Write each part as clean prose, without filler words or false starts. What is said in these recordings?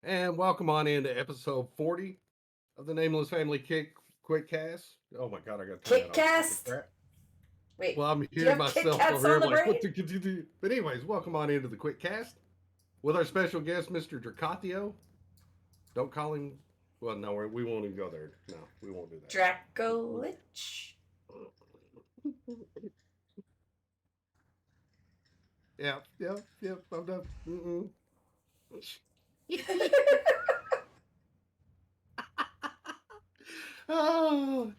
And welcome on into episode 40 of the Nameless Family Quick Cast. Oh my god, I gotta turn that Kit off. Stupid Cast? crap. Wait, Well, I'm do you hearing have Kit myself Kats over here. on I'm the like, brain? what the do? But anyways, welcome on into the Quick Cast with our special guest, Mr. Dracathio. Don't call him. Well, no, we won't even go there. No, we won't do Dracolich? that. Yep. I'm done. Oh,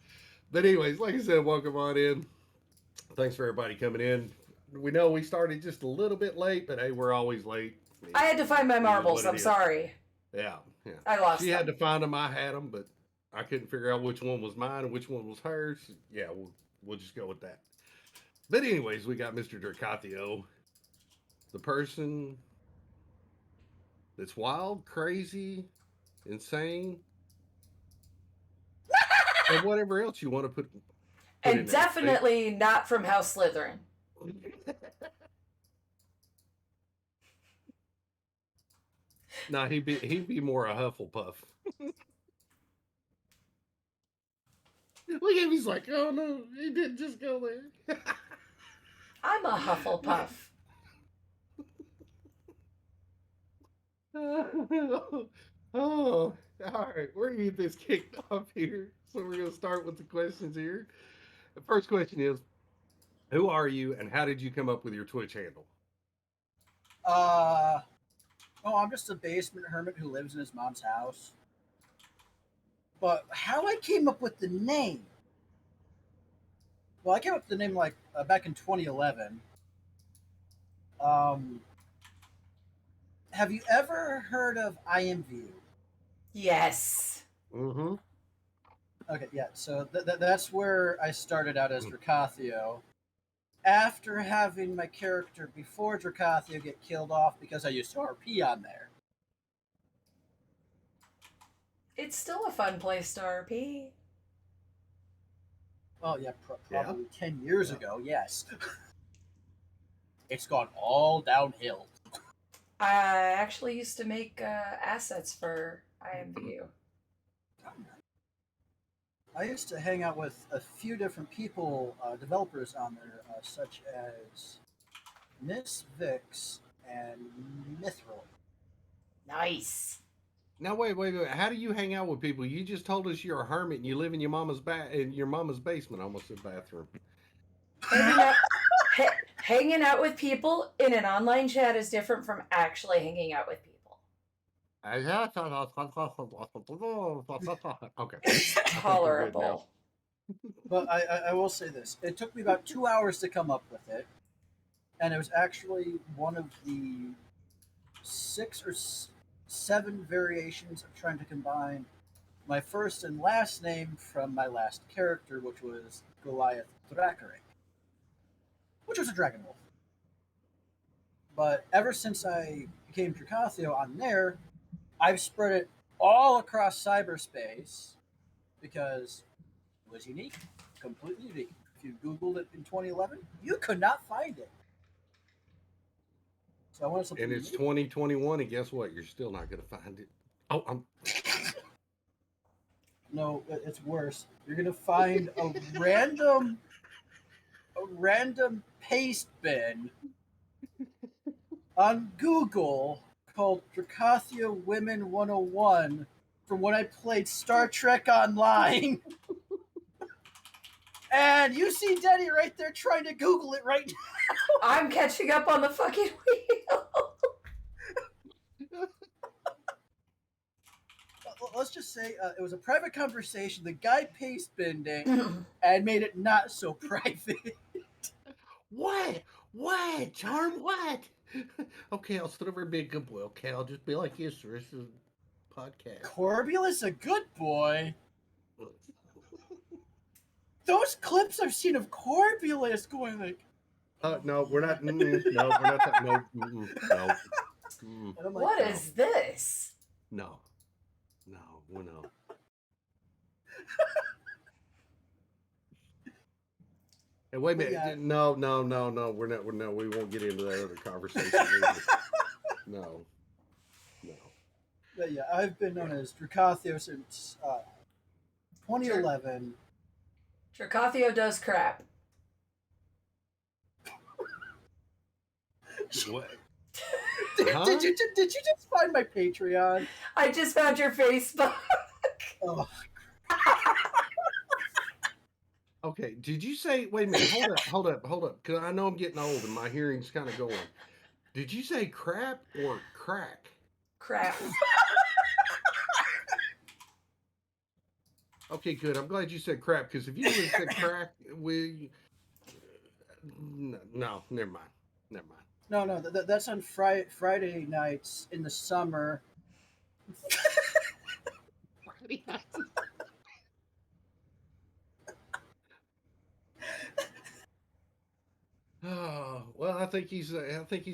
but anyways, like I said, welcome on in. Thanks for everybody coming in. We know we started just a little bit late, but hey, we're always late. I had to find my It is marbles. what it I'm is. sorry. Yeah. I lost She had them. to find them. I had them, but I couldn't figure out which one was mine and which one was hers. Yeah, we'll just go with that. But anyways, we got Mr. Dracathio, the person that's wild, crazy, insane, and whatever else you want to put in And there. definitely not from House Slytherin. No, he'd be more a Hufflepuff. Look at him, he's like, oh no, he didn't just go there. I'm a Hufflepuff. Oh, all right. We're gonna get this kicked off here. So we're gonna start with the questions here. The first question is, who are you and how did you come up with your Twitch handle? Uh, I'm just a basement hermit who lives in his mom's house. But how I came up with the name? Well, I came up with the name back in 2011. Um, have you ever heard of IMView? Yes. Mm-hmm. Okay, yeah. So that's where I started out as Dracathio. After having my character before Dracathio get killed off because I used to RP on there. It's still a fun place to RP. Oh yeah, Yeah. probably 10 years ago. Yes. It's gone all downhill. I actually used to make assets for IMVU. I used to hang out with a few different people, developers on there, such as Miss Vix and Mithril. Nice. Now wait. How do you hang out with people? You just told us you're a hermit and you live in your mama's basement, almost a bathroom. Hanging out with people in an online chat is different from actually hanging out with people. Okay. Tolerable. But I will say this: it took me about 2 hours to come up with it, and it was actually one of the 6 or 7 variations of trying to combine my first and last name from my last character, which was Goliath Dracathio, which was a dragon wolf. But ever since I became Dracathio on there, I've spread it all across cyberspace because it was unique, completely unique. If you Googled it in 2011, you could not find it. So I wanted something And it's unique. 2021, and guess what? You're still not gonna find it. Oh, I'm. No, it's worse. You're gonna find a random paste bin on Google called Dracathio Women 101 from when I played Star Trek Online. And you see Denny right there trying to Google it right now. I'm catching up on the fucking wheel. Let's just say it was a private conversation. The guy paste binned it and made it not so private. What? What? Charm? What? Okay, I'll sit over and be a good boy. Okay, I'll just be like, yes, sir. This is a podcast. Corbulus a good boy. Those clips I've seen of Corbulus going like, No, we're not. No, we're not. No. No. and I'm like, What is this? No. We're no. And wait a minute. Yeah. No. We're not. No. We won't get into that other conversation. No. But yeah, I've been known as Dracathio since 2011. Dracathio does crap. What? Did, Huh? did you just find my Patreon? I just found your Facebook. Oh, Okay, did you say, wait a minute, hold up, because I know I'm getting old and my hearing's kind of going. Did you say crap or crack? Crap. Okay, good. I'm glad you said crap, because if you would have said crack, no, never mind. no, that's on Friday nights in the summer. Friday night. Oh, well, I think he's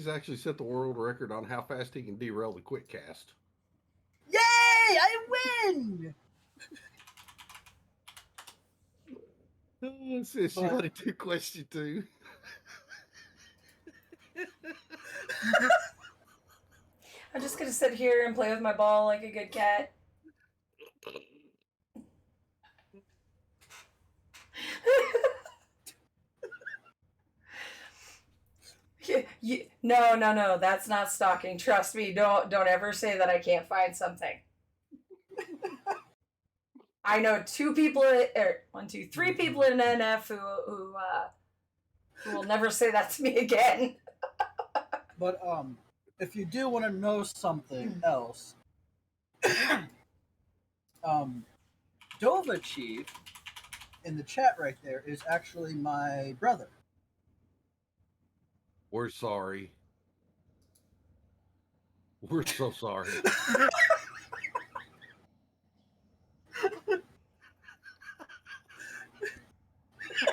actually set the world record on how fast he can derail the quick cast. Yay! I win! Oh, sis, you wanted to question two. I'm just gonna sit here and play with my ball like a good cat. No, that's not stalking. Trust me. Don't ever say that I can't find something. I know three people in NF who will never say that to me again. But if you do want to know something else, Dova Chief in the chat right there is actually my brother. We're sorry. We're so sorry.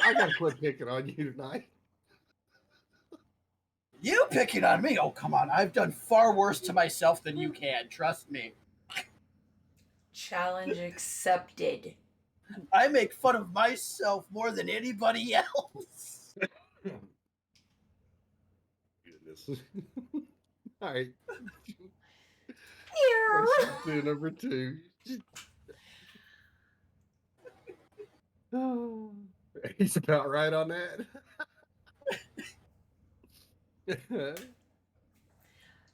I gotta quit picking on you tonight. You picking on me? Oh, come on. I've done far worse to myself than you can. Trust me. Challenge accepted. I make fun of myself more than anybody else. Goodness. All right. Meow. To number two. Oh, he's about right on that.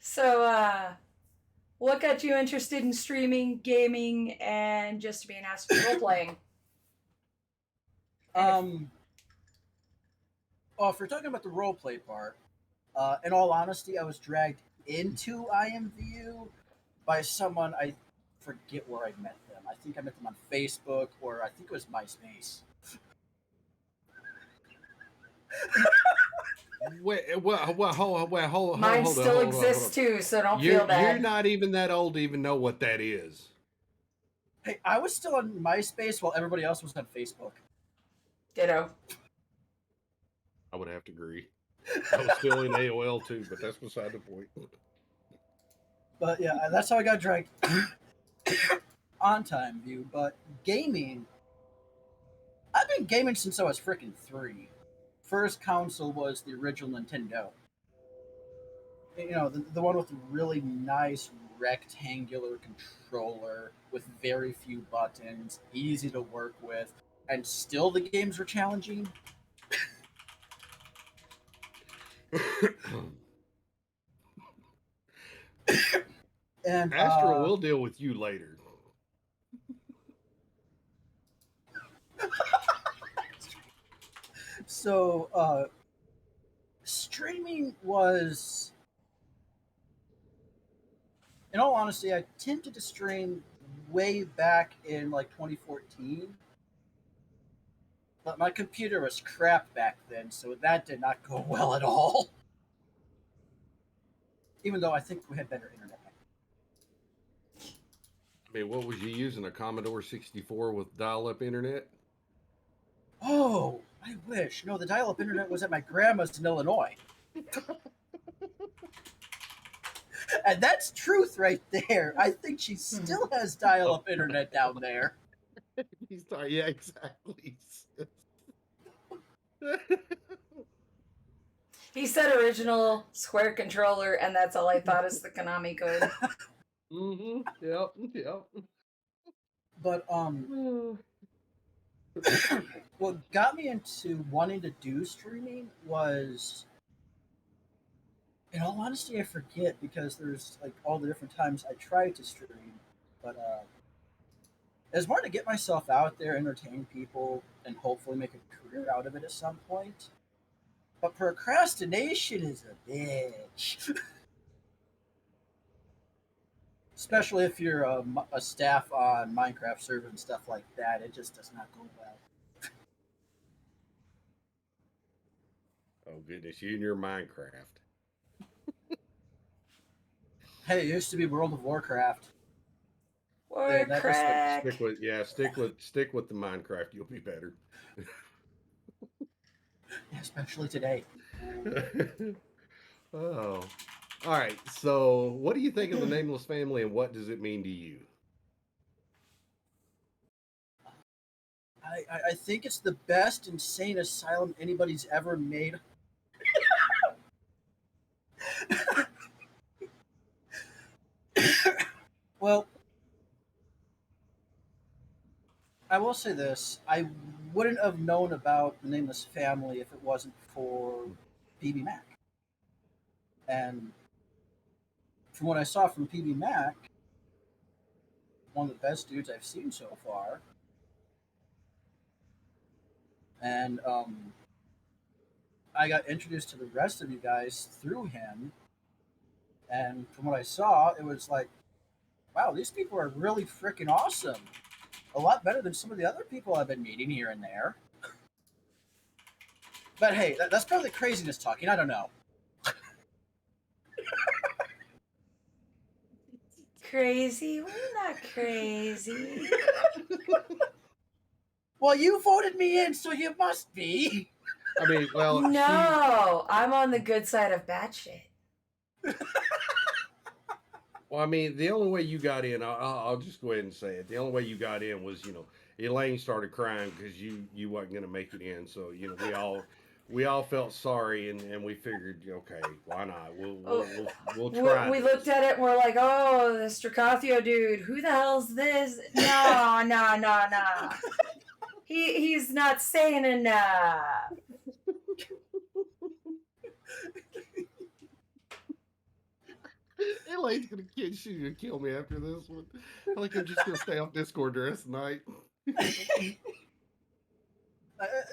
So, what got you interested in streaming, gaming, and just being asked for role playing? If we're talking about the roleplay part, in all honesty, I was dragged into IMVU by someone. I forget where I met them. I think I met them on Facebook, or I think it was MySpace. Hold Mine on, still exists too, so don't feel bad. You're not even that old to even know what that is. Hey, I was still on MySpace while everybody else was on Facebook. Ditto. I would have to agree. I was still in AOL too, but that's beside the point. But yeah, that's how I got dragged on TimeView. But gaming, I've been gaming since I was freaking 3. First console was the original Nintendo. You know, the one with the really nice rectangular controller with very few buttons, easy to work with, and still the games were challenging. And Astro will deal with you later. So, streaming was, in all honesty, I attempted to stream way back in like 2014, but my computer was crap back then, so that did not go well at all. Even though I think we had better internet. I mean, what was you using? A Commodore 64 with dial-up internet? Oh, I wish. No, the dial-up internet was at my grandma's in Illinois. And that's truth right there. I think she still has dial-up internet down there. Sorry, yeah, exactly. He said original Square controller, and that's all I thought is the Konami code. Mm-hmm. Yep. Yep. But what got me into wanting to do streaming was, in all honesty, I forget because there's like all the different times I tried to stream, but I was wanting to get myself out there, entertain people, and hopefully make a career out of it at some point. But procrastination is a bitch. Especially if you're a staff on Minecraft server and stuff like that, it just does not go well. Oh goodness, you and your Minecraft. Hey, it used to be World of Warcraft. Word that just crack. Stick with the Minecraft. You'll be better. Especially today. Oh. All right. So, what do you think of the Nameless family, and what does it mean to you? I think it's the best insane asylum anybody's ever made. Well, I will say this. I wouldn't have known about the Nameless family if it wasn't for PB Mac. And from what I saw from PB Mac, one of the best dudes I've seen so far. And I got introduced to the rest of you guys through him. And from what I saw, it was like, wow, these people are really freaking awesome. A lot better than some of the other people I've been meeting here and there. But hey, that's probably craziness talking. I don't know. Crazy? We're not crazy. Well, you voted me in, so you must be. I mean, well, No, I'm on the good side of batshit. well, I mean, the only way you got in, I'll just go ahead and say it. The only way you got in was, Elaine started crying because you wasn't going to make it in. So, we all felt sorry, and we figured, okay, why not? We'll try. We looked at it and we're like, oh, this Dracathio dude, who the hell's this? No. He's not saying enough. Elaine's she's gonna kill me after this one. I think I'm just gonna stay off Discord the rest of the night.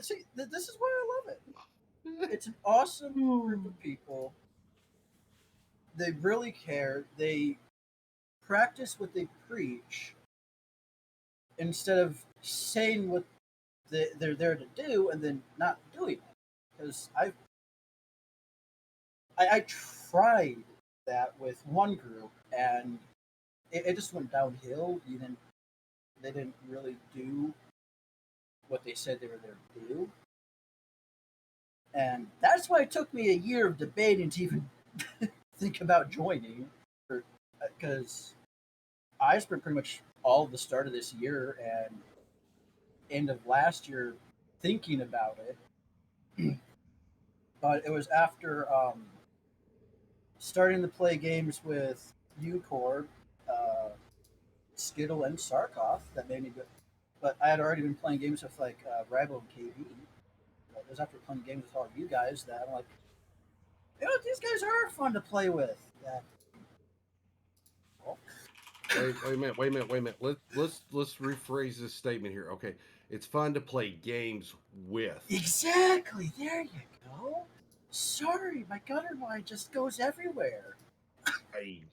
See, this is why I love it. It's an awesome group of people. They really care. They practice what they preach instead of saying what they're there to do and then not doing it. Because I tried that with one group and it just went downhill. They didn't really do what they said they were there to do. And that's why it took me a year of debating to even think about joining. Because I spent pretty much all of the start of this year and end of last year thinking about it. But it was after starting to play games with Ucore, Skittle, and Sarkov that made me go. But I had already been playing games with like Ribo and KB. But it was after playing games with all of you guys that I'm like, these guys are fun to play with. Yeah. Wait a minute. Let's rephrase this statement here. Okay, it's fun to play games with. Exactly. There you go. Sorry, my gutter line just goes everywhere. Hey.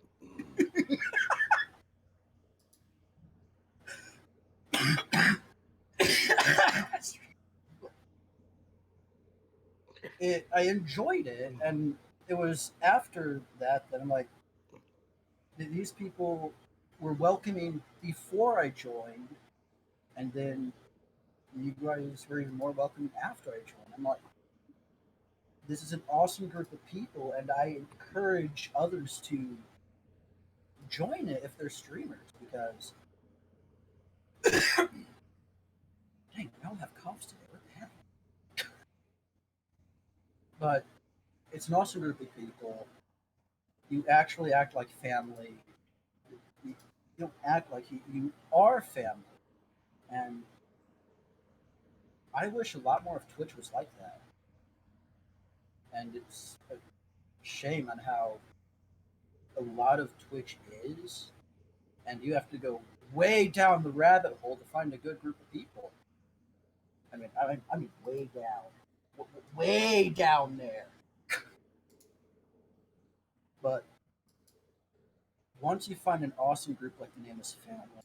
I enjoyed it, and it was after that I'm like, these people were welcoming before I joined, and then you guys were even more welcoming after I joined. I'm like, this is an awesome group of people, and I encourage others to join it if they're streamers because, dang, I don't have coughs today. What the heck? But it's an awesome group of people. You actually act like family. don't act like you are family. And I wish a lot more of Twitch was like that. And it's a shame on how a lot of Twitch is, and you have to go way down the rabbit hole to find a good group of people. I mean, way down there. But once you find an awesome group like the Nameless family,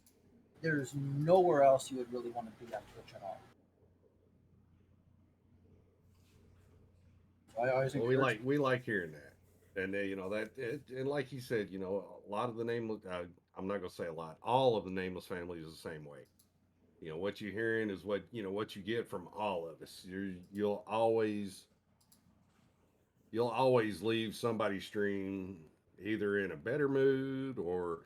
there's nowhere else you would really want to be on Twitch at all. So I always Well, encourage. we like hearing that, and and like you said, a lot of the nameless. I'm not gonna say a lot. All of the nameless family is the same way. What you're hearing is what you get from all of us. You'll always leave somebody's stream either in a better mood, or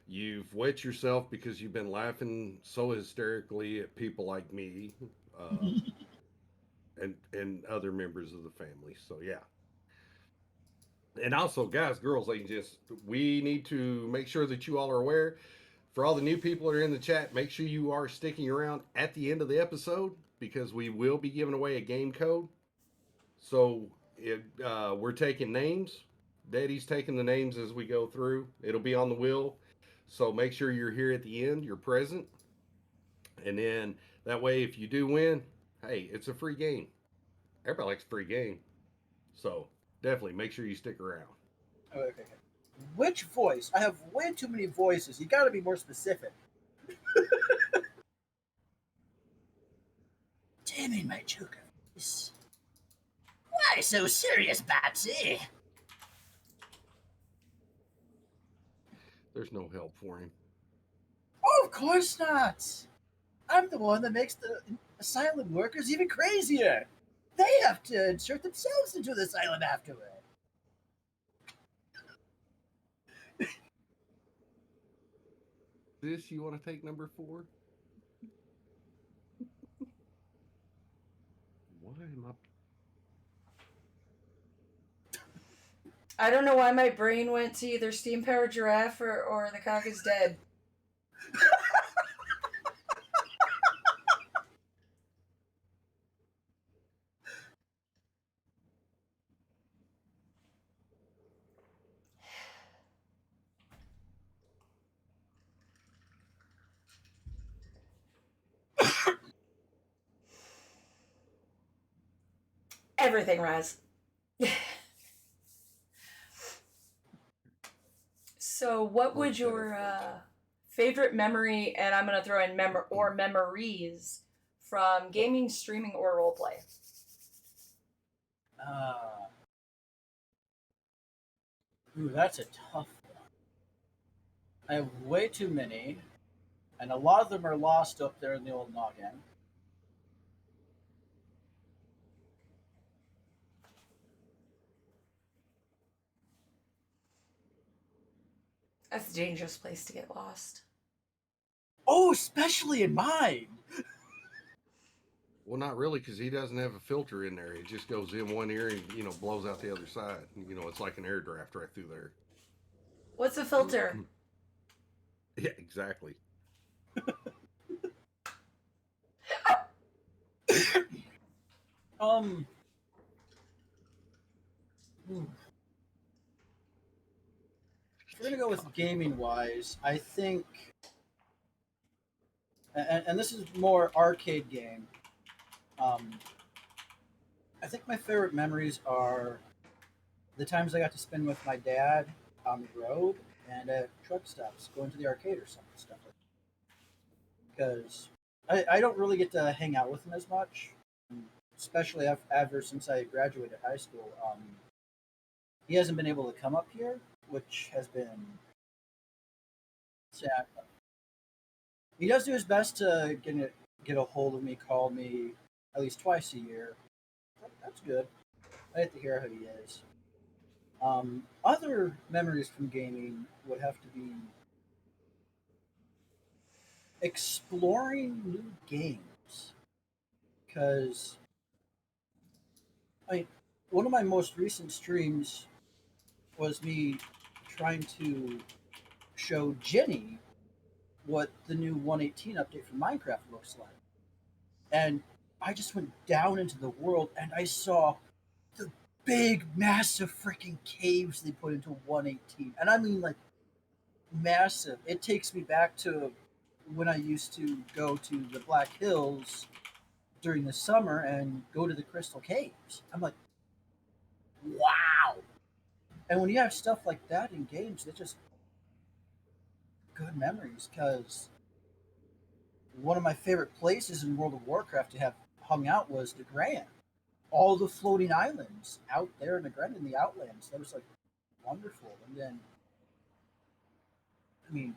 you've wet yourself because you've been laughing so hysterically at people like me, uh, and other members of the family. So yeah. And also, guys, girls, we need to make sure that you all are aware. For all the new people that are in the chat, make sure you are sticking around at the end of the episode, because we will be giving away a game code. So we're taking names. Daddy's taking the names as we go through. It'll be on the wheel. So make sure you're here at the end, you're present. And then that way, if you do win, hey, it's a free game. Everybody likes a free game. So definitely make sure you stick around. Okay. Which voice? I have way too many voices. You got to be more specific. Damn my joker voice. Why so serious, Batsy? There's no help for him. Oh, of course not. I'm the one that makes the asylum workers even crazier. They have to insert themselves into the asylum afterward. This you want to take number 4? Why am I don't know why my brain went to either steam powered giraffe or the cock is dead. Everything, Raz. So, what would your favorite memory, and I'm going to throw in memories from gaming, streaming, or roleplay? That's a tough one. I have way too many, and a lot of them are lost up there in the old noggin. That's a dangerous place to get lost. Oh, especially in mine. Well, not really, because he doesn't have a filter in there. It just goes in one ear and blows out the other side. It's like an air draft right through there. What's a filter? Yeah, exactly. If we're gonna go with gaming wise, I think, and this is more arcade game. I think my favorite memories are the times I got to spend with my dad on the road and at truck stops, going to the arcade or something stuff like that. Because I don't really get to hang out with him as much, especially ever since I graduated high school. He hasn't been able to come up here, which has been sad. He does do his best to get a hold of me, call me at least twice a year. That's good. I get to hear how he is. Other memories from gaming would have to be exploring new games. Because one of my most recent streams was me trying to show Jenny what the new 118 update for Minecraft looks like. And I just went down into the world and I saw the big, massive freaking caves they put into 118. And I mean, like, massive. It takes me back to when I used to go to the Black Hills during the summer and go to the Crystal Caves. I'm like, wow. And when you have stuff like that in games, it's just good memories because one of my favorite places in World of Warcraft to have hung out was the Grand. All the floating islands out there in the Grand in the Outlands. That was like wonderful. And then, I mean,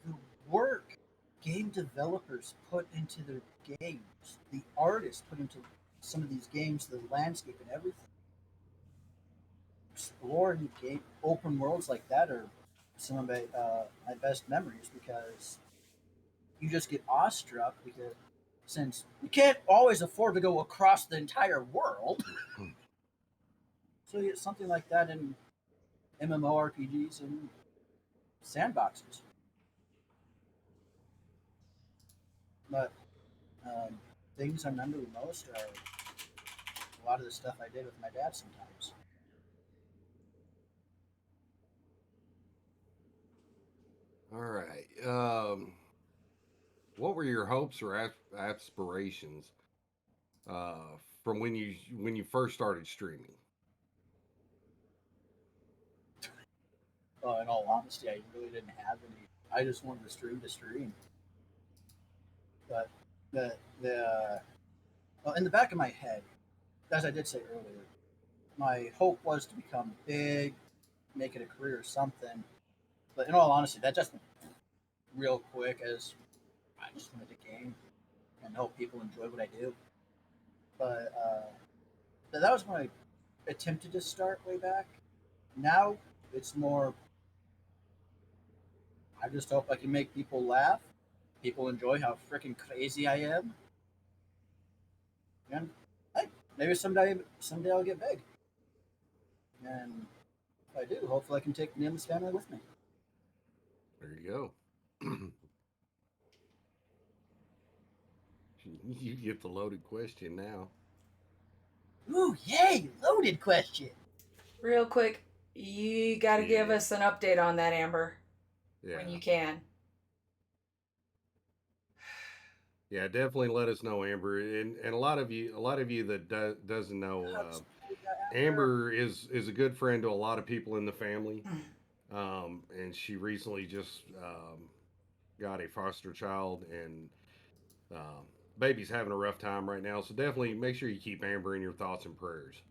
the work game developers put into their games, the artists put into some of these games, the landscape and everything. Exploring game open worlds like that are some of my best memories because you just get awestruck because since you can't always afford to go across the entire world, so you get something like that in MMORPGs and sandboxes. But um, things I remember the most are a lot of the stuff I did with my dad sometimes. All right. What were your hopes or aspirations from when you first started streaming? In all honesty, I really didn't have any. I just wanted to stream to stream. But the well, in the back of my head, as I did say earlier, my hope was to become big, make it a career or something. But in all honesty, that just went real quick as I just wanted to game and hope people enjoy what I do. But that was when I attempted to start way back. Now it's more. I just hope I can make people laugh. People enjoy how freaking crazy I am, and hey, maybe someday I'll get big. And if I do, hopefully I can take the Nameless family with me. There you go. You get the loaded question now. Ooh, yay! Loaded question. Real quick, you got to give Yeah. us an update on that, Amber, Yeah. when you can. Yeah, definitely let us know, Amber. And a lot of you that doesn't know, Amber is a good friend to a lot of people in the family. And she recently just got a foster child, and baby's having a rough time right now. So definitely make sure you keep Amber in your thoughts and prayers.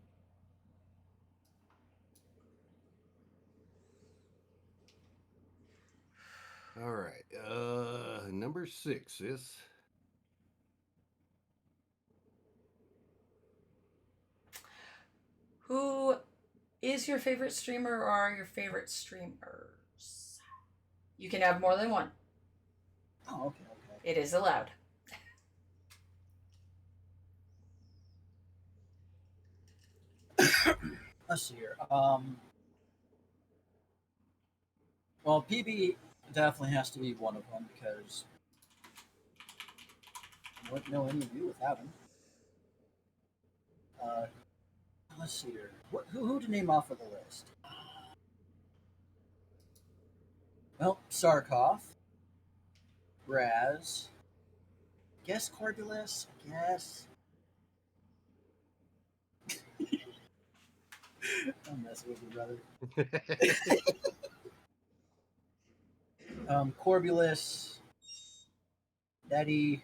All right, number 6 is Who is your favorite streamer or are your favorite streamers? You can have more than one. Oh, okay. It is allowed. Let's see here. Well, PB definitely has to be one of them because I wouldn't know any of you without him. Uh, let's see here. Who to name off of the list? Well, Sarkov, Raz, guess Corbulis, I guess. I'm messing with you, brother. Corbulis, Daddy.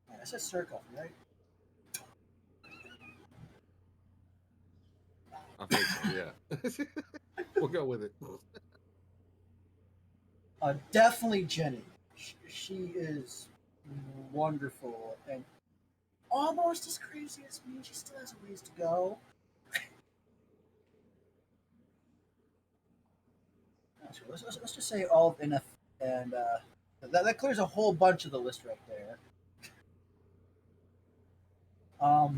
Yeah, that says Sarkov, right? I think so. Yeah, we'll go with it. Definitely Jenny. She is wonderful and almost as crazy as me. She still has a ways to go. Let's just say all of NF, and that clears a whole bunch of the list right there. I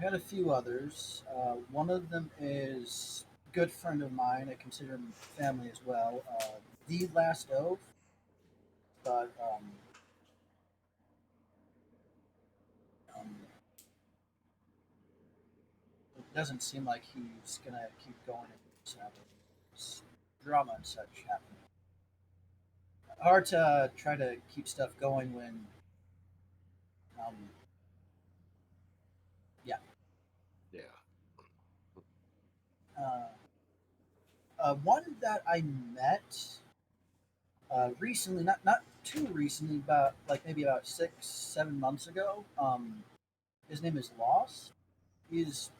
got a few others. One of them is good friend of mine. I consider him family as well. The Last Oath, but it doesn't seem like he's gonna keep going into this drama and such happening. Hard to try to keep stuff going when, um, yeah. Yeah. One that I met recently, not too recently, but like maybe about 6, 7 months ago. His name is Lost. He's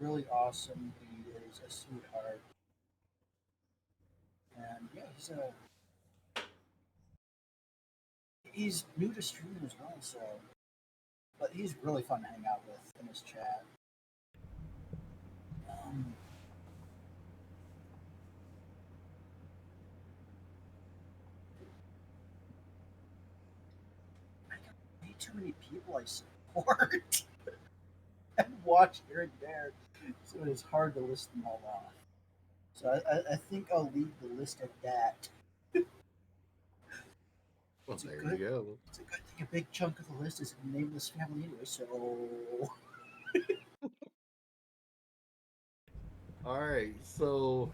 really awesome. He is a sweetheart, and yeah, he's new to streaming as well. So, but he's really fun to hang out with in his chat. I got way too many people I support and watch here and there, so it's hard to list them all off. So I think I'll leave the list at that. Well, It's a there good- you go. It's a good thing a big chunk of the list is a Nameless family anyway, so All right. So,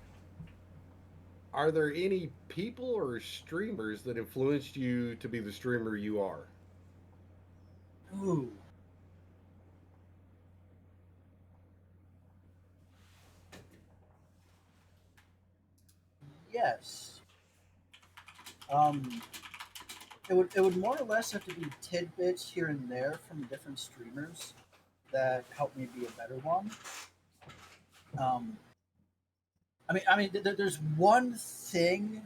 are there any people or streamers that influenced you to be the streamer you are? ooh. Yes. It would more or less have to be tidbits here and there from different streamers that help me be a better one. There's one thing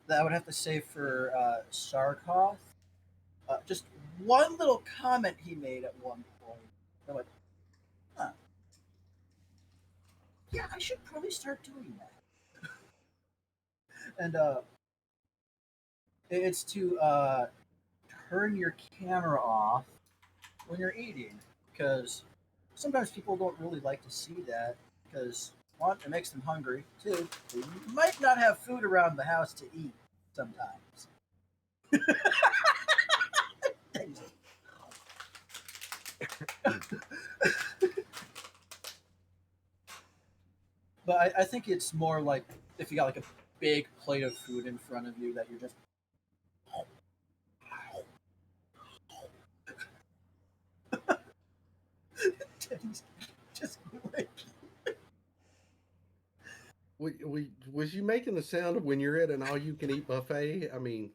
that I would have to say for Sarkoff. Just one little comment he made at one point. I'm like, huh. Yeah, I should probably start doing that. And it's to turn your camera off when you're eating, because sometimes people don't really like to see that, because one, it makes them hungry. Two, they might not have food around the house to eat sometimes. But I think it's more like if you got like a big plate of food in front of you that you're just just like Was you making the sound of when you're at an all-you-can-eat buffet? I mean,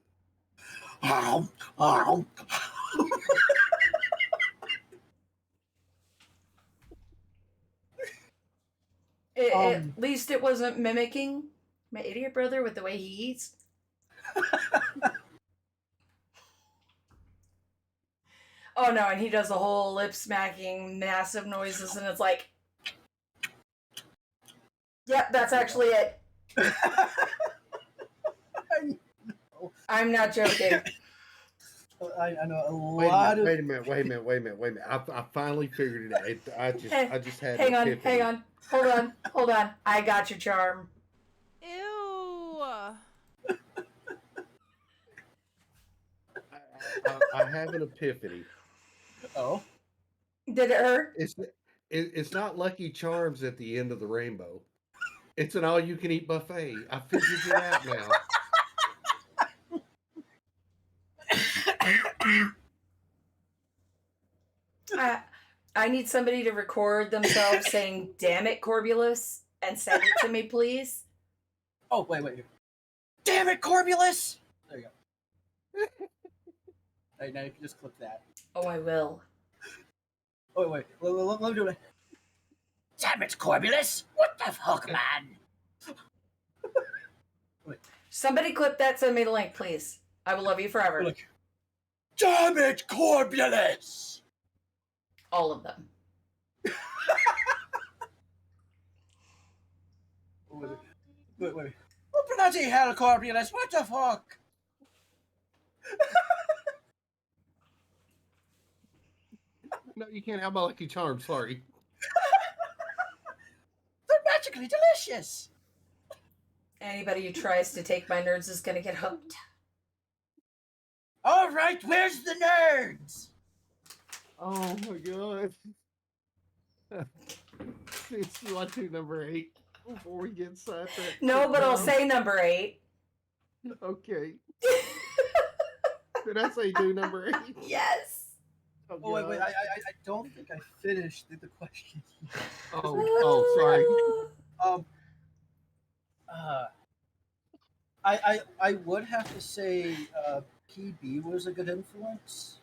At least it wasn't mimicking my idiot brother with the way he eats. Oh no, and he does the whole lip smacking, massive noises, and it's like, yep, that's actually it. I'm not joking. I know a wait lot a of. minute, wait a minute. I finally figured it out. I just had Hang an on, epiphany. hang on. Hold on. I got your charm. Ew. I have an epiphany. Oh, Did it hurt? It's not Lucky Charms at the end of the rainbow. It's an all-you-can-eat buffet. I figured it out now. I need somebody to record themselves saying, "Damn it, Corbulus," and send it to me, please. oh, wait. Damn it, Corbulus! There you go. Hey, now you can just clip that. Oh, I will. Oh, wait. Let me do it. Damn it, Corbulus! What the fuck, man? Somebody clip that, send me the link, please. I will love you forever. Look. Damn it, Corbulus! All of them. Wait. What bloody hell, Corbulus? What the fuck? No, you can't have my Lucky Charms. Sorry. They're magically delicious. Anybody who tries to take my nerds is gonna get hooked. All right, where's the nerds? Oh my god. It's let's do number 8 before we get sidetracked. No, but I'll say number 8. Okay. Did I say do number 8? Yes. Oh, wait, I don't think I finished the question. Oh, sorry. I would have to say PB was a good influence.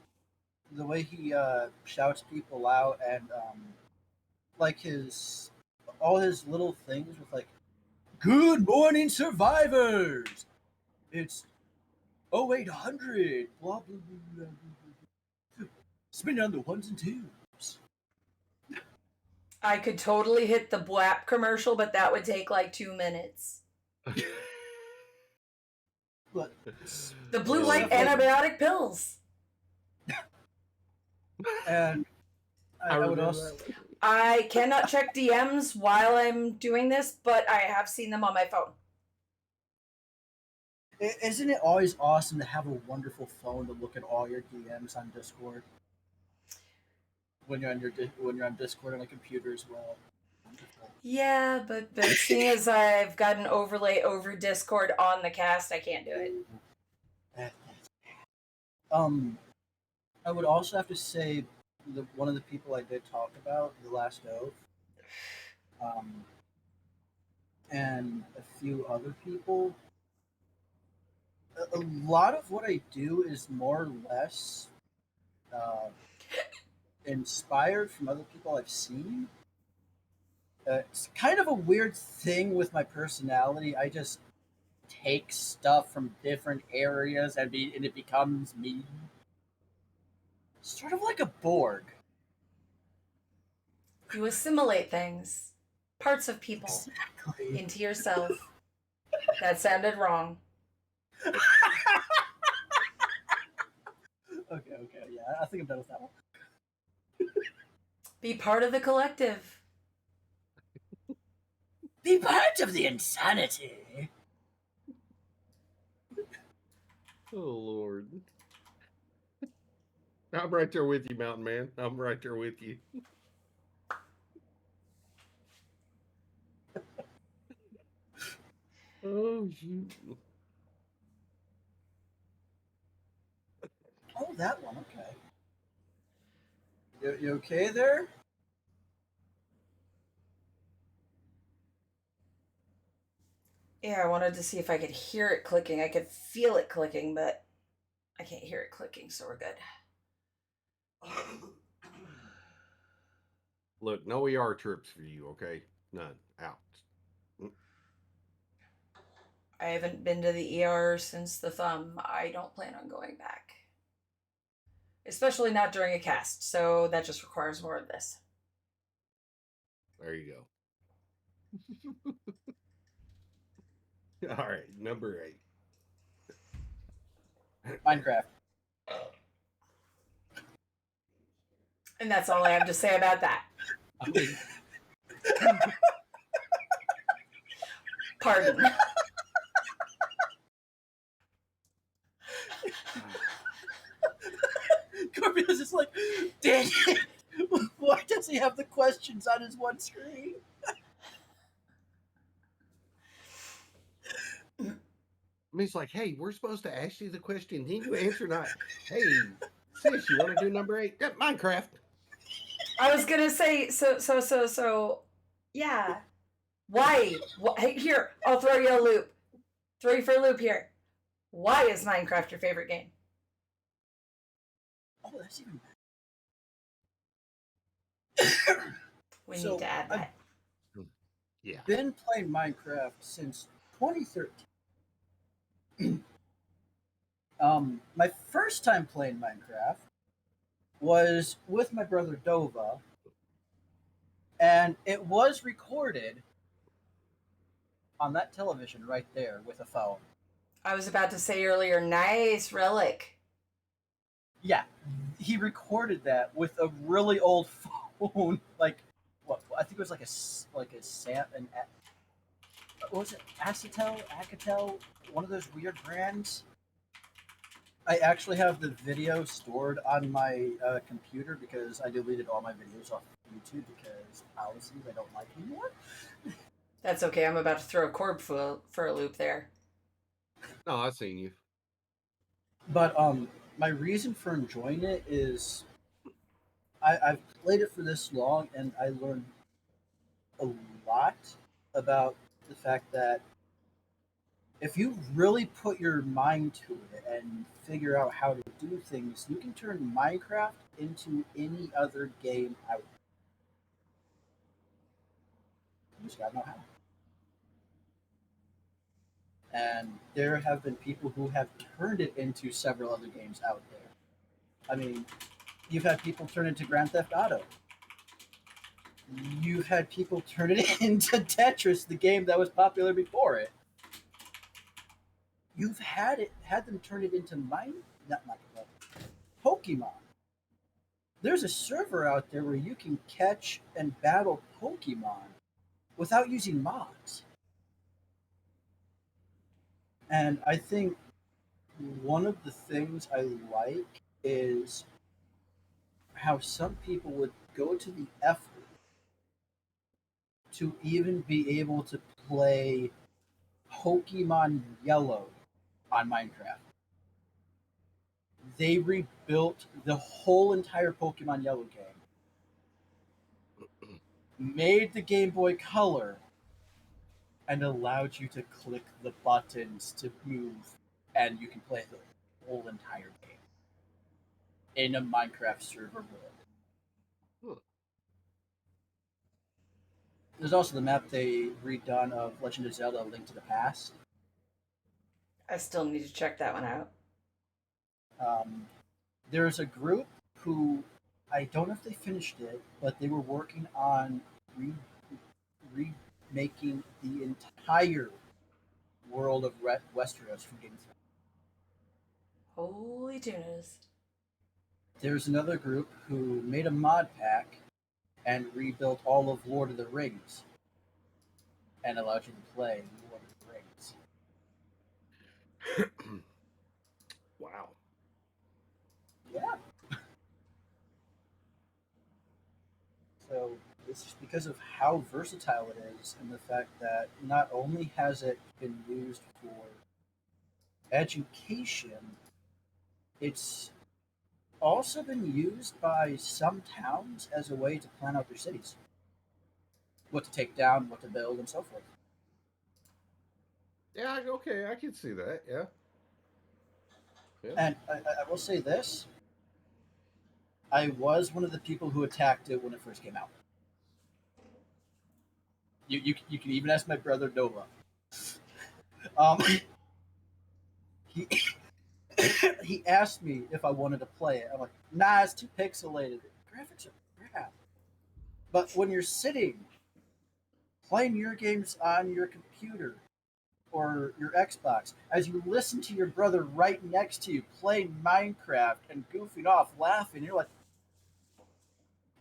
The way he shouts people out and like all his little things with like, "Good morning, survivors! It's 0800, blah, blah, blah, blah, blah. Spin on the ones and twos." I could totally hit the BWAP commercial, but that would take like 2 minutes. But The blue light antibiotic pills. and I would also. I cannot check DMs while I'm doing this, but I have seen them on my phone. Isn't it always awesome to have a wonderful phone to look at all your DMs on Discord? When you're on Discord on a computer as well. Wonderful. Yeah, but seeing as I've got an overlay over Discord on the cast, I can't do it. I would also have to say one of the people I did talk about, The Last Oath, and a few other people. A lot of what I do is more or less inspired from other people I've seen. It's kind of a weird thing with my personality. I just take stuff from different areas and it becomes me. Sort of like a Borg. You assimilate things, parts of people, Exactly. into yourself. That sounded wrong. Okay, yeah, I think I'm done with that one. Be part of the collective. Be part of the insanity. Oh, Lord. I'm right there with you, Mountain Man. I'm right there with you. Oh, shoot. Oh, that one, okay. You okay there? Yeah, I wanted to see if I could hear it clicking. I could feel it clicking, but I can't hear it clicking, so we're good. Look, no ER trips for you, okay? None. Out. I haven't been to the ER since the thumb. I don't plan on going back. Especially not during a cast, so that just requires more of this. There you go. All right, number 8. Minecraft. And that's all I have to say about that. Pardon. Corbia's just like, dang it! Why does he have the questions on his one screen? I mean, it's like, hey, we're supposed to ask you the question, then you answer not. Hey, sis, you want to do number 8? Yeah, Minecraft. I was gonna say, so, yeah. Why? Hey, here, I'll throw you a loop. Throw you for a loop here. Why is Minecraft your favorite game? Oh, that's even We So, need to add that. Yeah. been playing Minecraft since 2013. My first time playing Minecraft was with my brother Dova, and it was recorded on that television right there with a phone. I was about to say earlier, nice relic. Yeah, he recorded that with a really old phone, like what I think it was like a what was it? Acatel, one of those weird brands. I actually have the video stored on my computer because I deleted all my videos off YouTube because policies I don't like anymore. That's okay. I'm about to throw a cord for a loop there. No, I've seen you. But my reason for enjoying it is I've played it for this long and I learned a lot about the fact that if you really put your mind to it and figure out how to do things, you can turn Minecraft into any other game out. You just gotta know how. And there have been people who have turned it into several other games out there. I mean, you've had people turn it into Grand Theft Auto. You've had people turn it into Tetris, the game that was popular before it. You've had them turn it into Pokemon. There's a server out there where you can catch and battle Pokemon without using mods. And I think one of the things I like is how some people would go to the effort to even be able to play Pokemon Yellow on Minecraft. They rebuilt the whole entire Pokemon Yellow game, made the Game Boy Color, and allowed you to click the buttons to move, and you can play the whole entire game in a Minecraft server world. Huh. There's also the map they redone of Legend of Zelda: A Link to the Past. I still need to check that one out. There's a group who I don't know if they finished it, but they were working on remaking the entire world of Westeros from Game of Thrones. Holy tunas. There's another group who made a mod pack and rebuilt all of Lord of the Rings and allowed you to play Lord of the Rings. Wow. Yeah. So it's just because of how versatile it is and the fact that not only has it been used for education, it's also been used by some towns as a way to plan out their cities. What to take down, what to build, and so forth. Yeah, okay, I can see that. Yeah. And I will say this. I was one of the people who attacked it when it first came out. You can even ask my brother Nova. He he asked me if I wanted to play it. I'm like, nah, it's too pixelated. Graphics are crap. But when you're sitting playing your games on your computer or your Xbox, as you listen to your brother right next to you playing Minecraft and goofing off, laughing, you're like,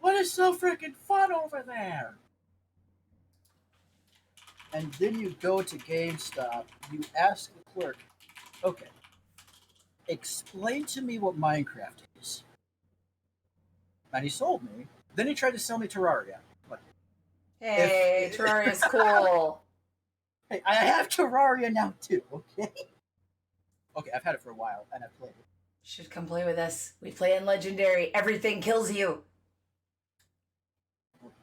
what is so freaking fun over there? And then you go to GameStop, you ask the clerk, okay, explain to me what Minecraft is. And he sold me. Then he tried to sell me Terraria. But Hey, Terraria's cool. hey, I have Terraria now too, okay? Okay, I've had it for a while, and I've played it. Should come play with us. We play in Legendary. Everything kills you.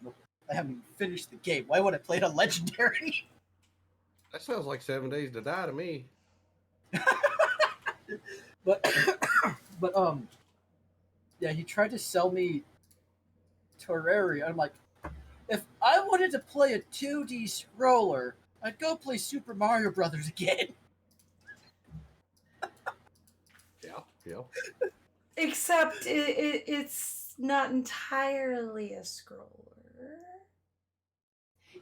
Look, I haven't even finished the game. Why would I play it on Legendary? That sounds like 7 Days to Die to me. but, yeah, he tried to sell me Terraria. I'm like, if I wanted to play a 2D scroller, I'd go play Super Mario Brothers again. Yeah. Except it's not entirely a scroller.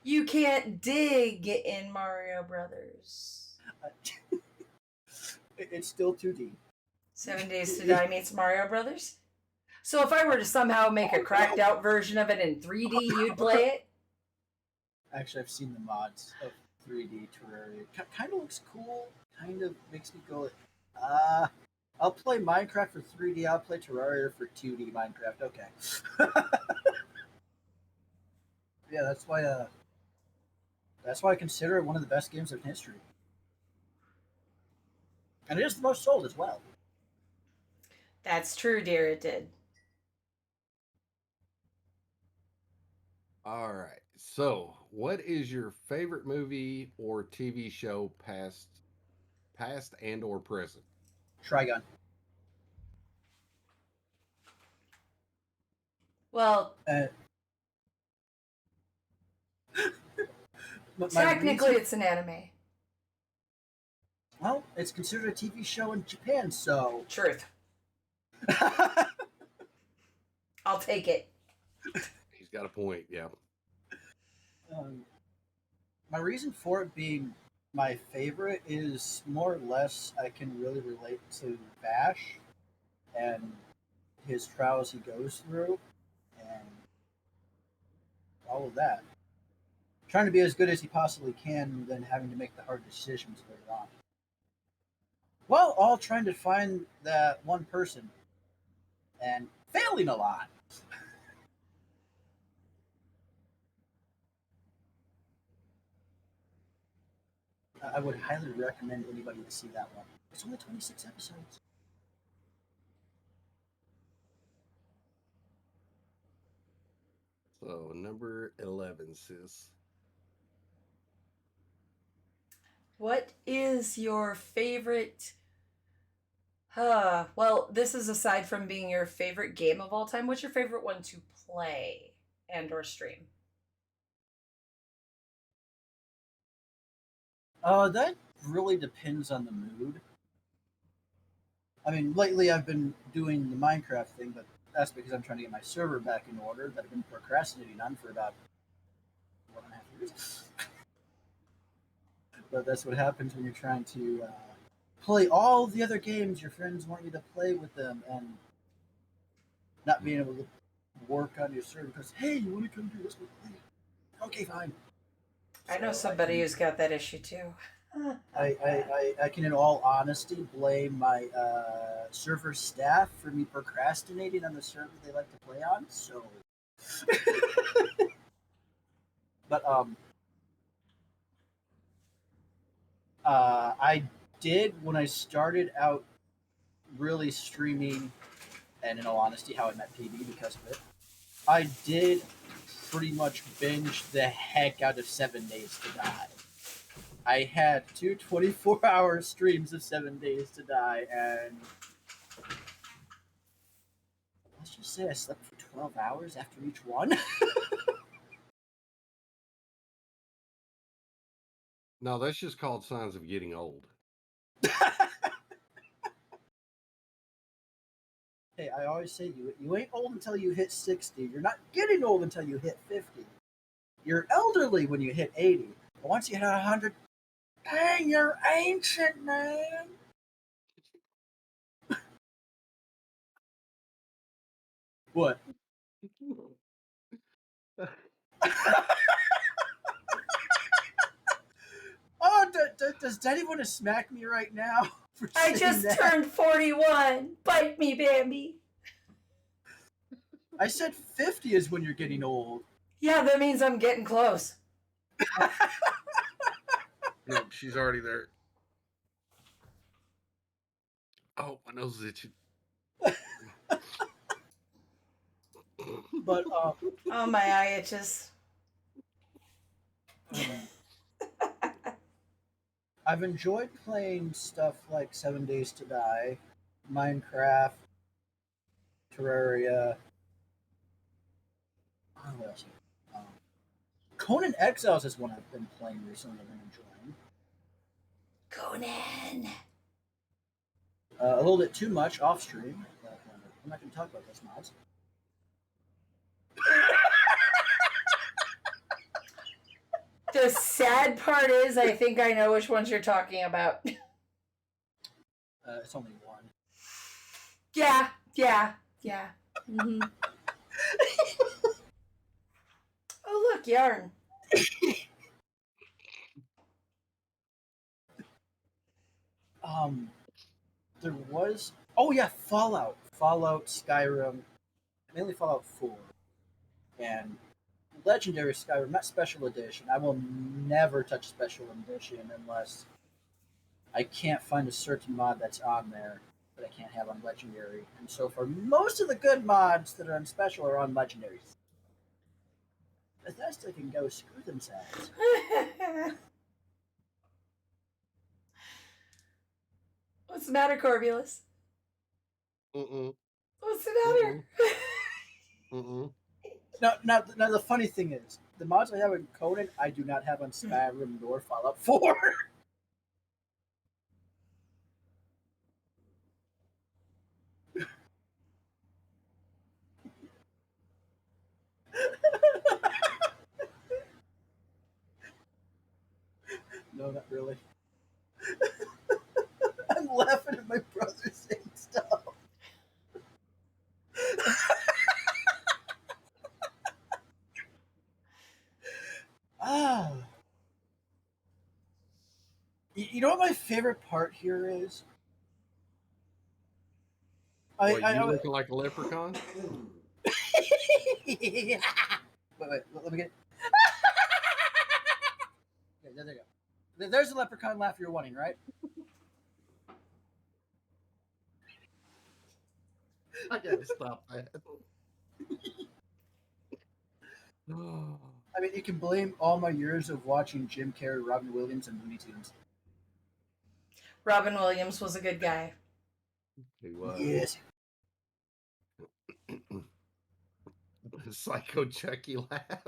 You can't dig in Mario Brothers. It's still 2D. 7 Days to Die meets Mario Brothers? So if I were to somehow make a cracked out version of it in 3D, you'd play it? Actually, I've seen the mods of 3D Terraria. Kind of looks cool. Kind of makes me go, I'll play Minecraft for 3D. I'll play Terraria for 2D Minecraft. Okay. Yeah, that's why. That's why I consider it one of the best games in history, and it is the most sold as well. That's true, dear. It did. All right. So, what is your favorite movie or TV show, past and or present? Trigun. Well, technically, it's an anime. Well, it's considered a TV show in Japan, so. Truth. I'll take it. He's got a point. Yeah. My reason for it being my favorite is more or less I can really relate to Bash and his trials he goes through and all of that. Trying to be as good as he possibly can and then having to make the hard decisions later on. Well, all trying to find that one person and failing a lot. I would highly recommend anybody to see that one. It's only 26 episodes. So, number 11, sis. What is your favorite? Well, this is aside from being your favorite game of all time. What's your favorite one to play and or stream? That really depends on the mood. I mean, lately I've been doing the Minecraft thing, but that's because I'm trying to get my server back in order that I've been procrastinating on for about 1.5 years. But that's what happens when you're trying to play all the other games your friends want you to play with them and not being able to work on your server because, hey, you want to come do this with me? Okay, fine. I know somebody who's got that issue too. I can, in all honesty, blame my server staff for me procrastinating on the server they like to play on. So, but I did when I started out really streaming, and in all honesty, how I met PB because of it. I did pretty much binge the heck out of 7 Days to Die. I had two 24-hour streams of 7 Days to Die, and let's just say I slept for 12 hours after each one. No, that's just called signs of getting old. Hey, I always say you ain't old until you hit 60. You're not getting old until you hit 50. You're elderly when you hit 80. But once you hit 100, dang, you're ancient, man. What? Oh, does Daddy want to smack me right now? I just turned 41. Bite me, Bambi. I said 50 is when you're getting old. Yeah, that means I'm getting close. No, she's already there. Oh, my nose is itching. But oh, my eye itches. I've enjoyed playing stuff like 7 Days to Die, Minecraft, Terraria. What else? Conan Exiles is one I've been playing recently. I've been enjoying. Conan. A little bit too much off stream. But, I'm not going to talk about those mods. The sad part is, I think I know which ones you're talking about. It's only one. Yeah. Mm-hmm. Oh, look, yarn. There was. Oh yeah, Fallout, Skyrim, mainly Fallout 4, and Legendary Skyrim, not Special Edition. I will never touch Special Edition unless I can't find a certain mod that's on there that I can't have on Legendary. And so far, most of the good mods that are on Special are on Legendaries. Bethesda can go screw themselves. What's the matter, Corbulus? Mm-mm. What's the matter? Mm-mm. Now, the funny thing is, the mods I have in Conan, I do not have on Skyrim nor Fallout 4. No, not really. I'm laughing at my brother saying stuff. Ah. You know what my favorite part here is? What, you looking like a leprechaun? Wait, let me get. Okay, there you go. There's the leprechaun laugh you're wanting, right? I gotta stop that. I mean, you can blame all my years of watching Jim Carrey, Robin Williams, and Looney Tunes. Robin Williams was a good guy. He was. Yes. Psycho Chucky laugh.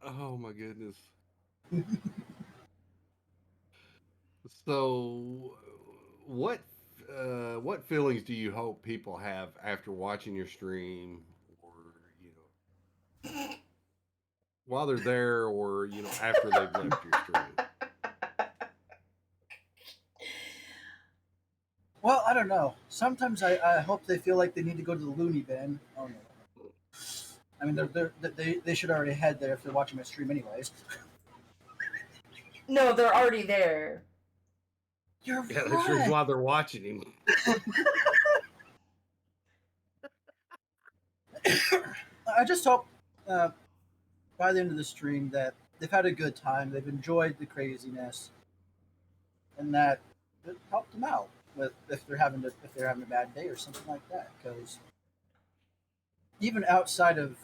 Oh my goodness. So, what feelings do you hope people have after watching your stream, or while they're there, or after they've left your stream? Well, I don't know. Sometimes I hope they feel like they need to go to the loony bin. Oh no. I mean, they should already head there if they're watching my stream, anyways. No, they're already there. You're Yeah, right. that's the reason why they're watching him. I just hope by the end of the stream that they've had a good time, they've enjoyed the craziness, and that it helped them out with if they're having a bad day or something like that. Because even outside of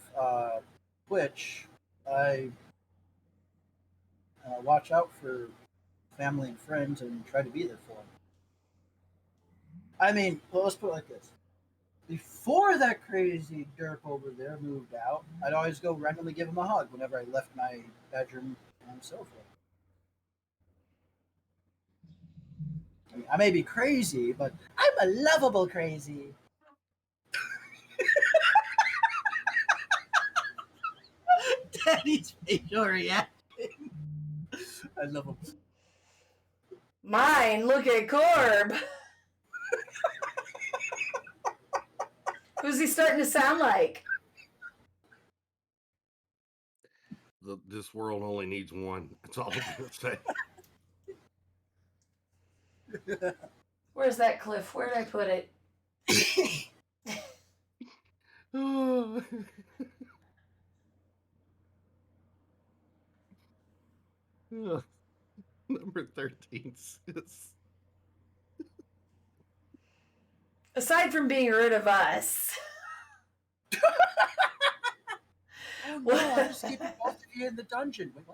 Twitch, I watch out for family and friends and try to be there for them. I mean, well, let's put it like this. Before that crazy derp over there moved out, I'd always go randomly give him a hug whenever I left my bedroom and so forth. I mean, I may be crazy, but I'm a lovable crazy. Daddy's facial reaction. I love him. Mine, look at Corb. Who's he starting to sound like? This world only needs one. That's all I'm gonna say. Where's that cliff? Where'd I put it? Oh. Number 13 says, Aside from being rid of us. Oh no, I'm just keeping both of you in the dungeon. Wait,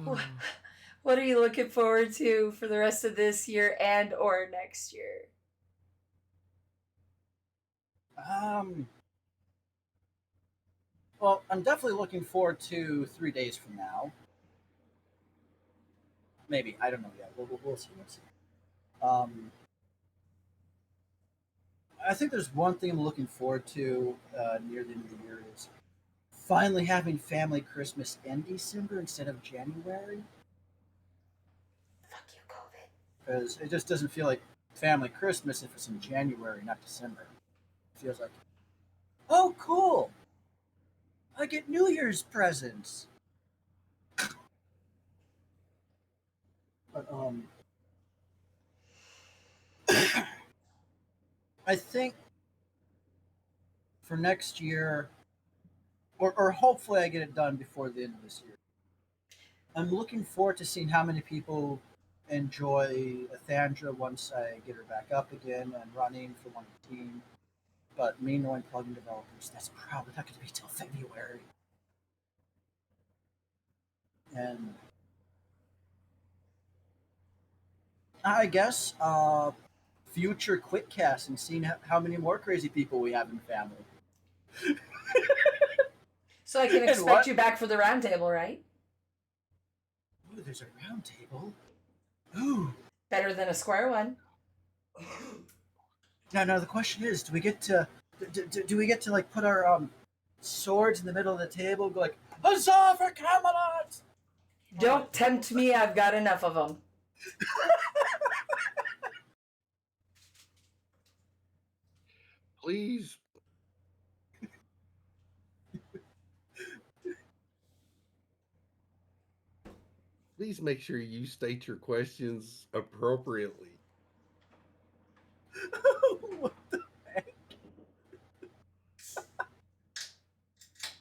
what? What are you looking forward to for the rest of this year and or next year? Well, I'm definitely looking forward to 3 days from now. Maybe, I don't know yet. We'll see. I think there's one thing I'm looking forward to near the end of the year is finally having family Christmas in December instead of January. Fuck you, COVID. Because it just doesn't feel like family Christmas if it's in January, not December. It feels like, oh, cool. I get New Year's presents. But I think for next year, or hopefully I get it done before the end of this year. I'm looking forward to seeing how many people enjoy Athandra once I get her back up again and running for one team. But me knowing plugin developers, that's probably not going to be till February. And I guess future quickcasts and seeing how many more crazy people we have in the family. So I can And expect what? you back for the roundtable, right? Ooh, there's a round table. Ooh. Better than a square one. Now the question is, do we get to like put our swords in the middle of the table, go like, huzzah for Camelot? Don't tempt me, I've got enough of them. Please. Please make sure you state your questions appropriately. What the heck?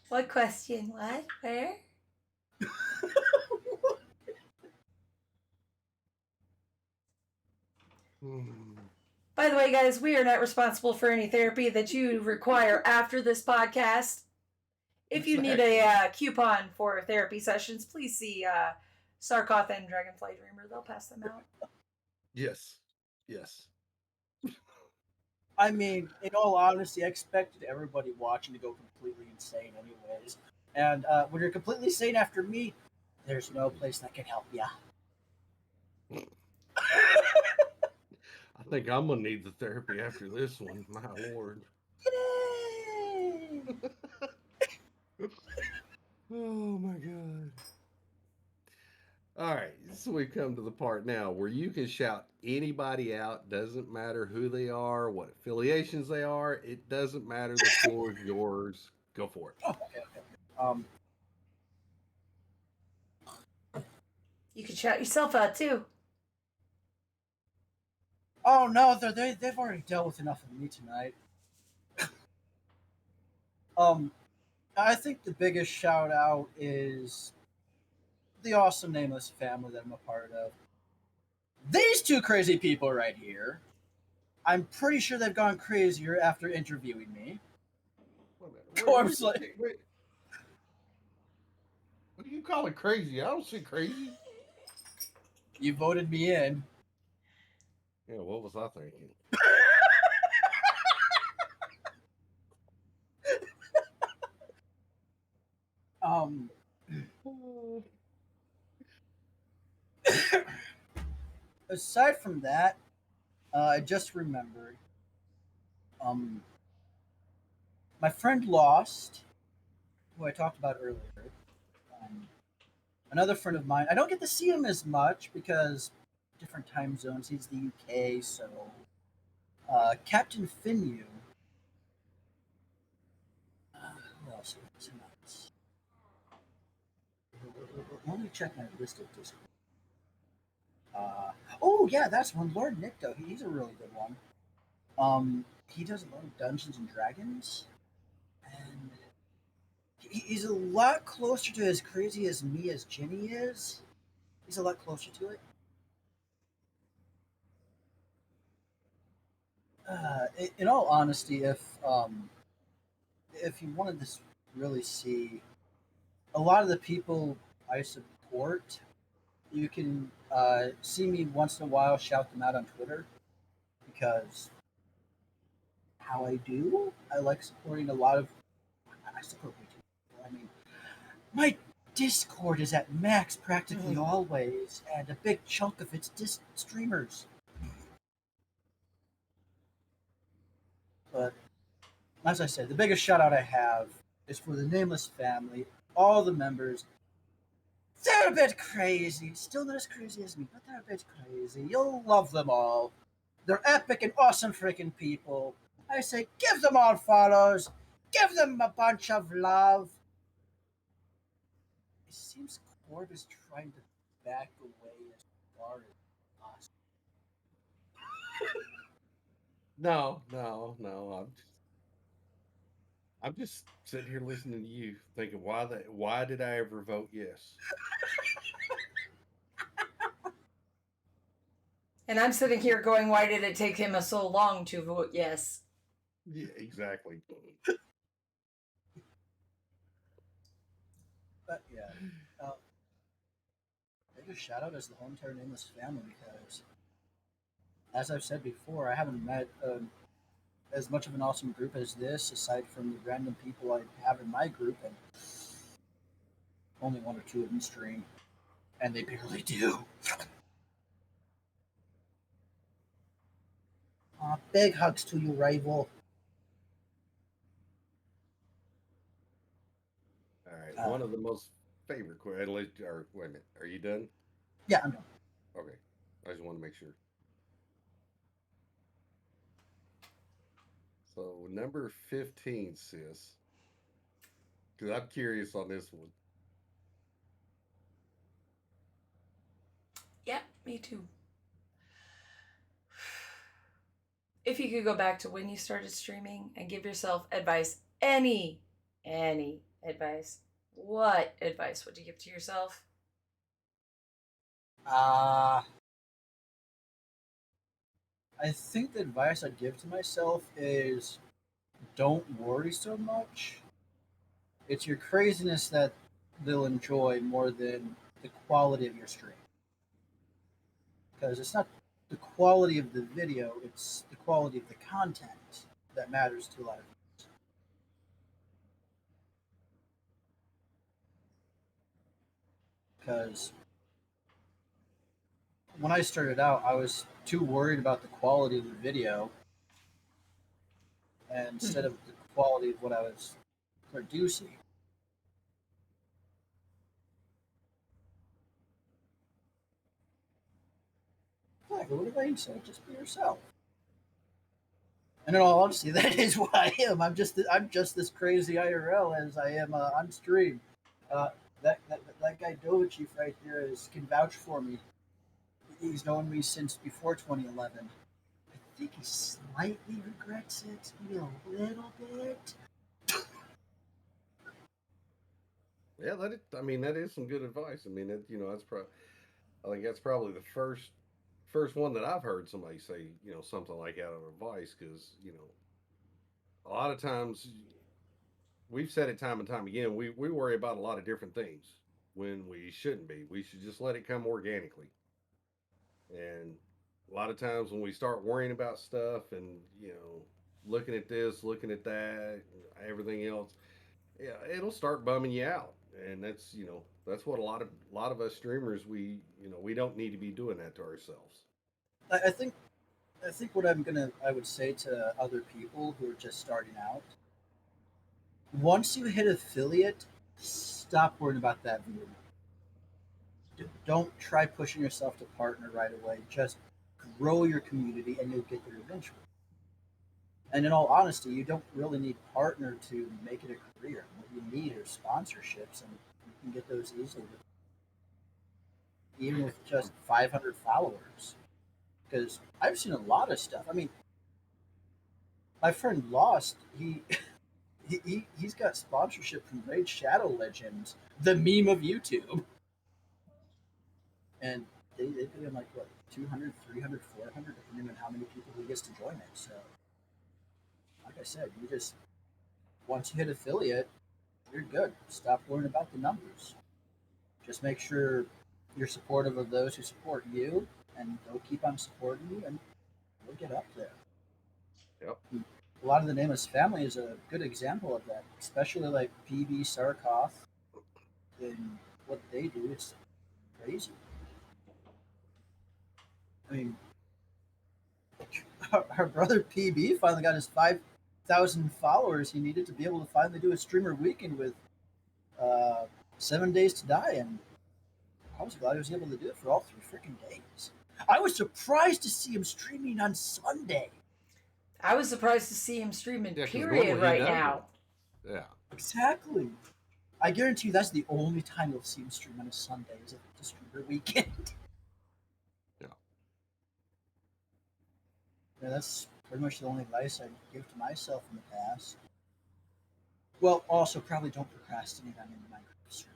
What question? What? Where? By the way, guys, we are not responsible for any therapy that you require after this podcast. If you need a coupon for therapy sessions, please see Sarkoth and Dragonfly Dreamer. They'll pass them out. Yes. Yes. I mean, in all honesty, I expected everybody watching to go completely insane anyways. And when you're completely sane after me, there's no place that can help ya. I think I'm gonna need the therapy after this one. My lord. Yay! Oh my god. All right, so we come to the part now where you can shout anybody out. Doesn't matter who they are, what affiliations they are. It doesn't matter. The floor is yours. Go for it. Oh, okay. You can shout yourself out too. Oh no, they've already dealt with enough of me tonight. I think the biggest shout out is the awesome Nameless family that I'm a part of. These two crazy people right here. I'm pretty sure they've gone crazier after interviewing me. Corpse like, Wait. What do you call it crazy? I don't see crazy. you voted me in. Yeah, what was I thinking? Aside from that, I just remembered. My friend Lost, who I talked about earlier. Another friend of mine. I don't get to see him as much because different time zones. He's the UK, so Captain Finnew. Who else? Let me check my list of Discord. Oh yeah, that's one. Lord Nicto. He's a really good one. He does a lot of Dungeons and Dragons, and he's a lot closer to as crazy as me as Ginny is. He's a lot closer to it. In all honesty, if you wanted to really see a lot of the people I support, you can see me once in a while shout them out on Twitter, because how I do, I like supporting a lot of. I support way too many people. I mean, my Discord is at max practically always, and a big chunk of it's streamers. But as I said, the biggest shout out I have is for the Nameless family, all the members. They're a bit crazy. Still not as crazy as me, but they're a bit crazy. You'll love them all. They're epic and awesome freaking people. I say, give them all follows. Give them a bunch of love. It seems Corb is trying to back away as far as possible. No. I'm just sitting here listening to you, thinking why did I ever vote yes? And I'm sitting here going, why did it take him so long to vote yes? Yeah, exactly. But yeah, uh, biggest shout out is the home to our nameless family because, as I've said before, I haven't met as much of an awesome group as this, aside from the random people I have in my group, and only one or two of them stream, and they barely do. Big hugs to you, rival. All right, Uh, one of the most favorite questions. Or wait a minute, are you done? yeah, I'm done. Okay, I just want to make sure. So number 15, sis, because I'm curious on this one. Yep, me too. If you could go back to when you started streaming and give yourself advice, any advice, what advice would you give to yourself? I think the advice I'd give to myself is don't worry so much. It's your craziness that they'll enjoy more than the quality of your stream. Because it's not the quality of the video, it's the quality of the content that matters to a lot of people. Because when I started out, I was too worried about the quality of the video and instead of the quality of what I was producing. Like, what did I say? Just be yourself. And in all honesty, that is what I am. I'm just this crazy IRL as I am on stream. Uh, that guy Dovichief right here can vouch for me. He's known me since before 2011. I think he slightly regrets it, maybe a little bit. Yeah, I mean, that is some good advice. I mean, that's probably. I think that's probably the first one that I've heard somebody say, something like that of advice, because a lot of times we've said it time and time again. We worry about a lot of different things when we shouldn't be. We should just let it come organically. And a lot of times when we start worrying about stuff and looking at this, looking at that, everything else, yeah, it'll start bumming you out. And that's what a lot of us streamers we don't need to be doing that to ourselves. I, I think I think what I would say to other people who are just starting out, once you hit affiliate, stop worrying about that view. Don't try pushing yourself to partner right away. Just grow your community and you'll get there eventually. And in all honesty, you don't really need partner to make it a career. What you need are sponsorships, and you can get those easily, even with just 500 followers. Because I've seen a lot of stuff. I mean, my friend Lost, he's got sponsorship from Raid Shadow Legends, the meme of YouTube, and they pay him like what 200, 300, 400, depending on how many people he gets to join it. So, like I said, you just once you hit affiliate, you're good. Stop worrying about the numbers. Just make sure you're supportive of those who support you, and they'll keep on supporting you, and you'll get up there. Yep. A lot of the Nameless family is a good example of that, especially like PB Sarkoff and what they do. It's crazy. I mean, our brother PB finally got his 5,000 followers he needed to be able to finally do a streamer weekend with uh, 7 days to die, and I was glad he was able to do it for all 3 freaking days. I was surprised to see him streaming on Sunday. I was surprised to see him streaming, Yeah, 'cause period, normally he right doesn't. now. Yeah. Exactly. I guarantee you that's the only time you'll see him stream on a Sunday is at the streamer weekend. Yeah. Yeah, that's pretty much the only advice I give to myself in the past. Well, also probably don't procrastinate on any Minecraft stream.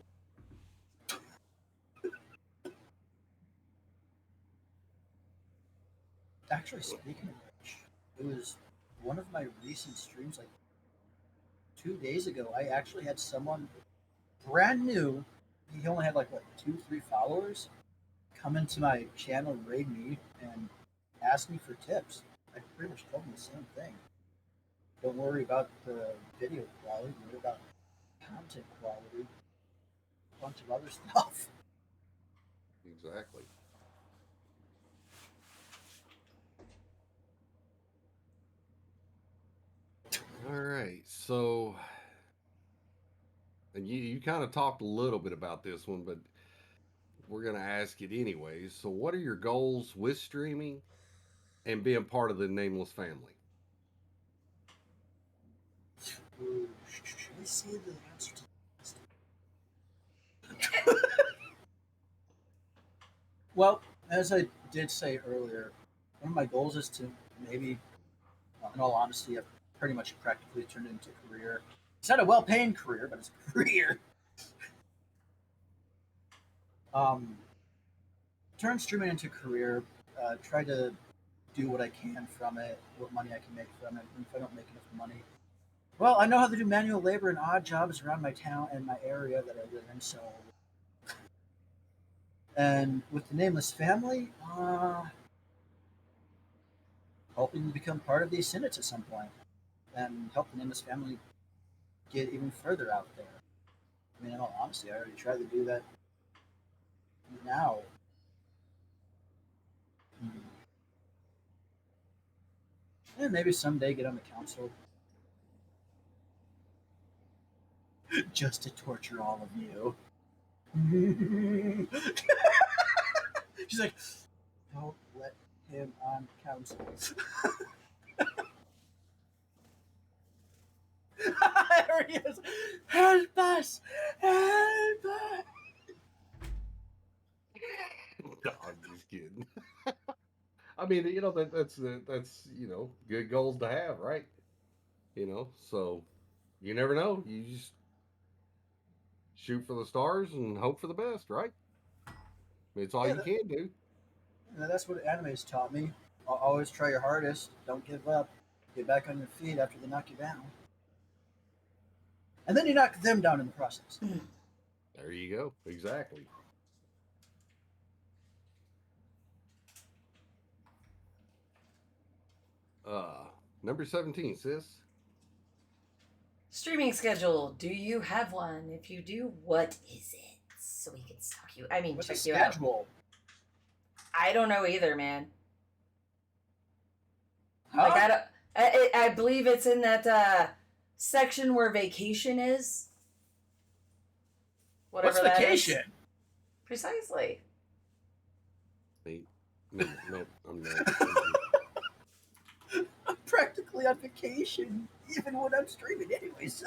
Actually, speaking of which, it was one of my recent streams, like 2 days ago. I actually had someone brand new. He only had like what 2, 3 followers. Come into my channel, raid me, and ask me for tips. I pretty much told him the same thing. Don't worry about the video quality. Worry about content quality. A bunch of other stuff. Exactly. All right. So, and you kind of talked a little bit about this one, but we're going to ask it anyways. So, what are your goals with streaming and being part of the Nameless family? Ooh, should I say the answer to this? Well, as I did say earlier, one of my goals is to maybe, in all honesty, I've pretty much practically turned it into a career. It's not a well-paying career, but it's a career. Turn streaming into a career. Try to do what I can from it, what money I can make from it. And if I don't make enough money, well, I know how to do manual labor and odd jobs around my town and my area that I live in. So, and with the Nameless family, hoping to become part of these synods at some point and help the Nameless family get even further out there. I mean, in all honesty, I already tried to do that now. And maybe someday get on the council just to torture all of you. She's like, don't let him on council. There he is. Help us! Help us! No, I'm just kidding. I mean, that's good goals to have, right? So you never know. You just shoot for the stars and hope for the best, right? I mean, it's all you can do. That's what anime's taught me. Always try your hardest. Don't give up. Get back on your feet after they knock you down. And then you knock them down in the process. There you go. Exactly. Number 17, sis. Streaming schedule. Do you have one? If you do, what is it? So we can stalk you. I mean, What's check a you out. schedule? I don't know either, man. Huh? Like I believe it's in that section where vacation is. Whatever What's that vacation? is. Precisely. No, I'm not. I'm practically on vacation, even when I'm streaming anyway, so.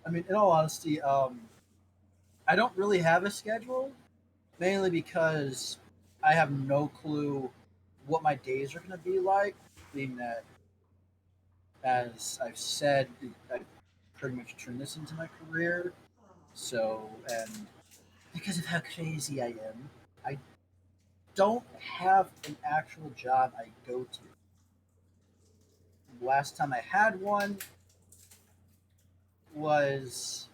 I mean, in all honesty, I don't really have a schedule, mainly because I have no clue what my days are going to be like, being that, as I've said, I pretty much turned this into my career. So, and because of how crazy I am, I don't have an actual job I go to. The last time I had one was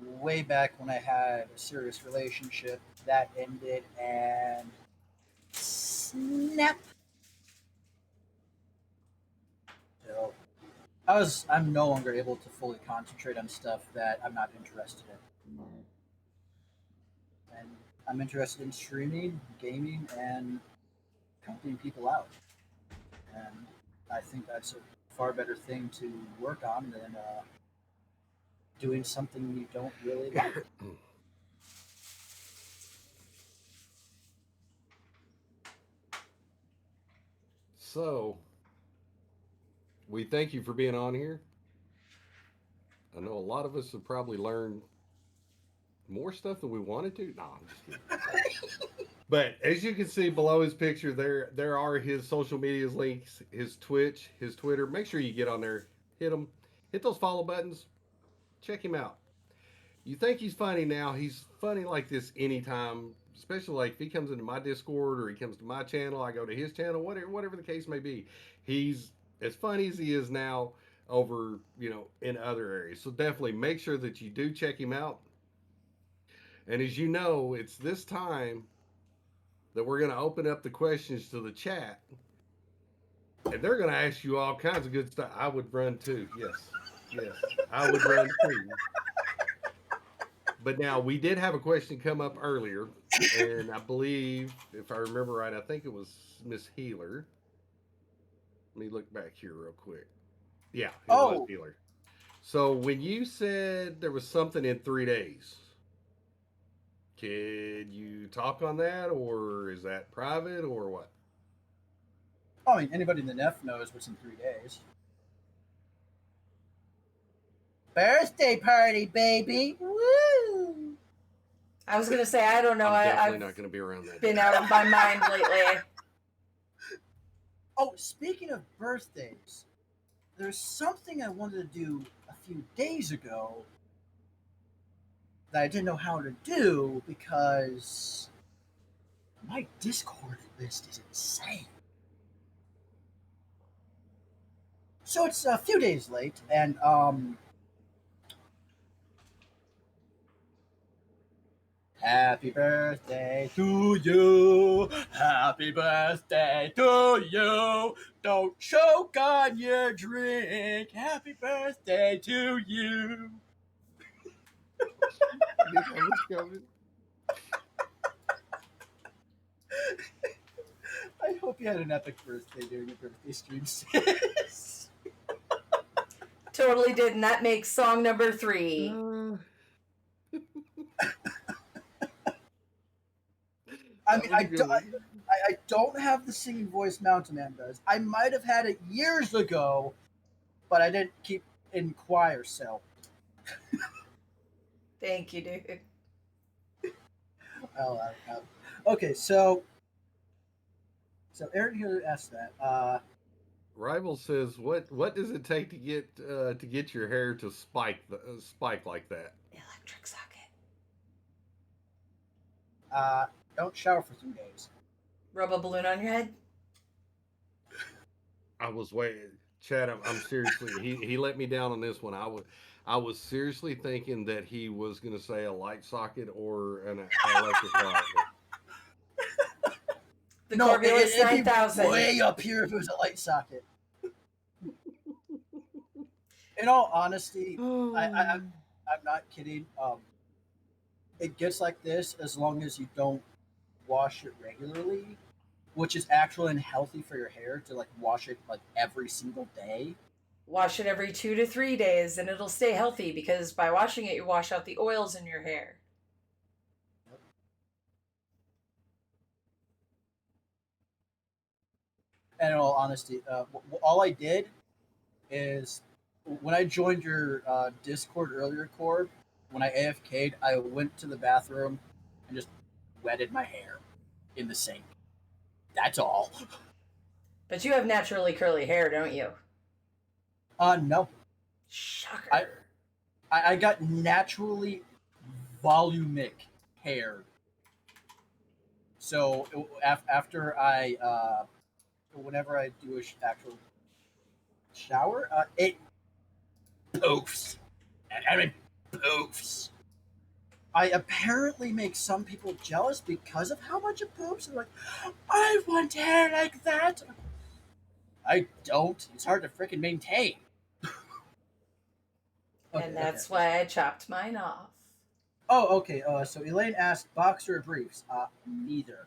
way back when I had a serious relationship that ended and snap. So I'm no longer able to fully concentrate on stuff that I'm not interested in. And I'm interested in streaming, gaming, and helping people out. And I think that's a far better thing to work on than doing something you don't really like. So, we thank you for being on here. I know a lot of us have probably learned more stuff than we wanted to. No, I'm just kidding. But as you can see below his picture, there are his social medias links, his Twitch, his Twitter. Make sure you get on there, hit him, hit those follow buttons, check him out. You think he's funny now? He's funny like this anytime, especially like if he comes into my Discord or he comes to my channel, I go to his channel, whatever the case may be. He's as funny as he is now over, in other areas. So definitely make sure that you do check him out. And as you know, it's this time that we're going to open up the questions to the chat. And they're going to ask you all kinds of good stuff. I would run too. Yes. I would run too. But now we did have a question come up earlier. And I believe, if I remember right, I think it was Miss Healer. Let me look back here real quick. Yeah, it was Healer. So when you said there was something in 3 days, could you talk on that, or is that private, or what? I mean, anybody in the NF knows what's in 3 days. Birthday party, baby! Woo! I was gonna say I don't know. I'm definitely I've not going to be around that. been out of my mind lately. Oh, speaking of birthdays, there's something I wanted to do a few days ago that I didn't know how to do because my Discord list is insane. So it's a few days late, and happy birthday to you. Happy birthday to you. Don't choke on your drink. Happy birthday to you. I was coming. I hope you had an epic birthday during your birthday stream, sis. Totally did, and that makes song number 3. I mean, I don't have the singing voice Mountain Man does. I might have had it years ago, but I didn't keep in choir, so. Thank you, dude. Okay, so Aaron here asked that. Rival says, "What does it take to get your hair to spike like that?" Electric socket. Don't shower for 3 days. Rub a balloon on your head. I was waiting, Chad. I'm seriously. He let me down on this one. I was seriously thinking that he was going to say a light socket or an electric light. The Corvus it'd be 9000. way up here if it was a light socket. In all honesty, I'm not kidding. It gets like this as long as you don't wash it regularly, which is actually unhealthy for your hair to like wash it like every single day. Wash it every 2 to 3 days, and it'll stay healthy because by washing it, you wash out the oils in your hair. And in all honesty, all I did is when I joined your Discord earlier, Corb, when I AFK'd, I went to the bathroom and just wetted my hair in the sink. That's all. But you have naturally curly hair, don't you? No. Shocker. I got naturally volumic hair. So after whenever I do an actual shower, it poofs. I mean, poofs. I apparently make some people jealous because of how much it poops. They're like, I want hair like that. I don't. It's hard to freaking maintain. And that's why I chopped mine off. Oh, okay. So Elaine asked, boxer or briefs? Neither.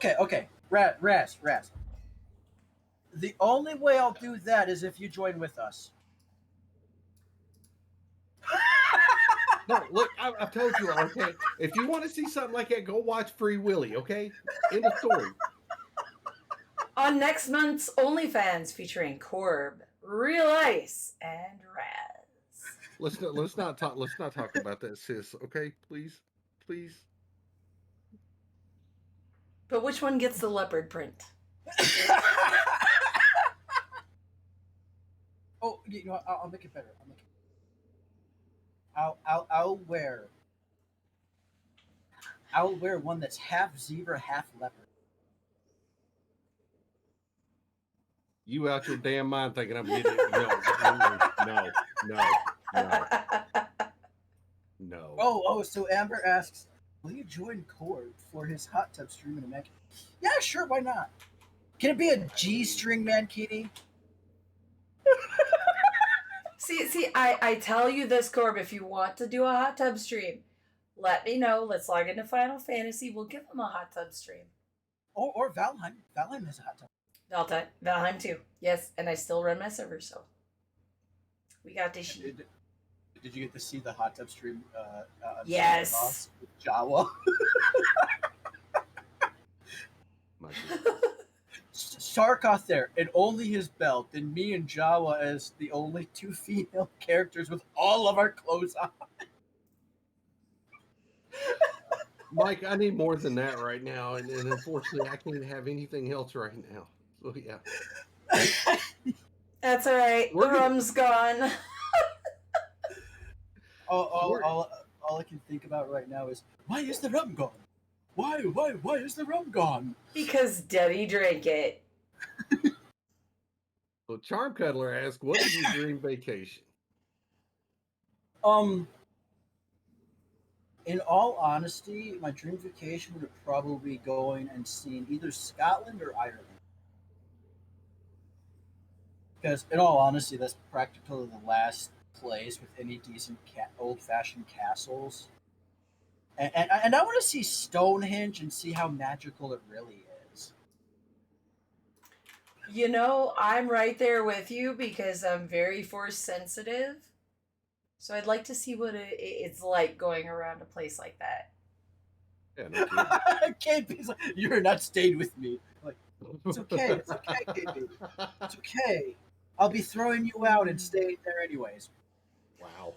Okay. Raz. The only way I'll do that is if you join with us. No, look, I've told you, okay? If you want to see something like that, go watch Free Willy, okay? End of story. On next month's OnlyFans featuring Corb, Real Ice, and Raz. Let's not talk about that, sis, okay? Please. But which one gets the leopard print? Oh, you know what? I'll make it better. I'll wear one that's half zebra, half leopard. You out your damn mind thinking I'm getting it. No. Oh, so Amber asks, will you join Cord for his hot tub stream in a mankini? Yeah, sure, why not? Can it be a G-string mankini? See, I tell you this, Corb, if you want to do a hot tub stream, let me know. Let's log into Final Fantasy. We'll give them a hot tub stream. Or Valheim. Valheim has a hot tub. Valheim too. Yes, and I still run my server, so we got this shit. Did you get to see the hot tub stream? Yes. With Jawa. My goodness. Sarkoth there, and only his belt, and me and Jawa as the only two female characters with all of our clothes on. Mike, I need more than that right now, and unfortunately, I can't have anything else right now. So yeah. That's all right. We're The gonna- rum's gone. All I can think about right now is, why is the rum gone? Why is the rum gone? Because Daddy drank it. So Charm Cuddler asks, what is your dream vacation? In all honesty, my dream vacation would probably be going and seeing either Scotland or Ireland. Because, in all honesty, that's practically the last place with any decent old-fashioned castles. And I want to see Stonehenge and see how magical it really is. You know, I'm right there with you because I'm very force sensitive. So I'd like to see what it's like going around a place like that. Yeah, no kidding. KP's like, you're not staying with me. I'm like, it's okay, KP. It's okay. I'll be throwing you out and staying there anyways. Wow.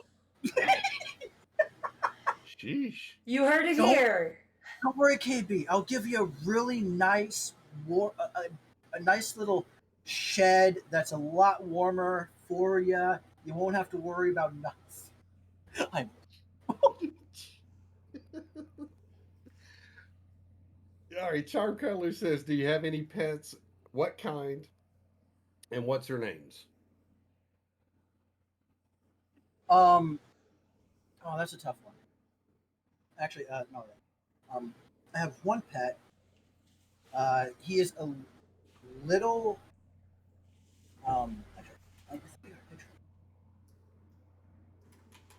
Sheesh. You heard it Don't- here. Don't worry, KB. I'll give you a really nice, a nice little shed that's a lot warmer for you. You won't have to worry about nothing. I'm All right, Charm Cuddler says, do you have any pets? What kind? And what's their names? Oh, that's a tough one. Actually, no. I have one pet. He is a little.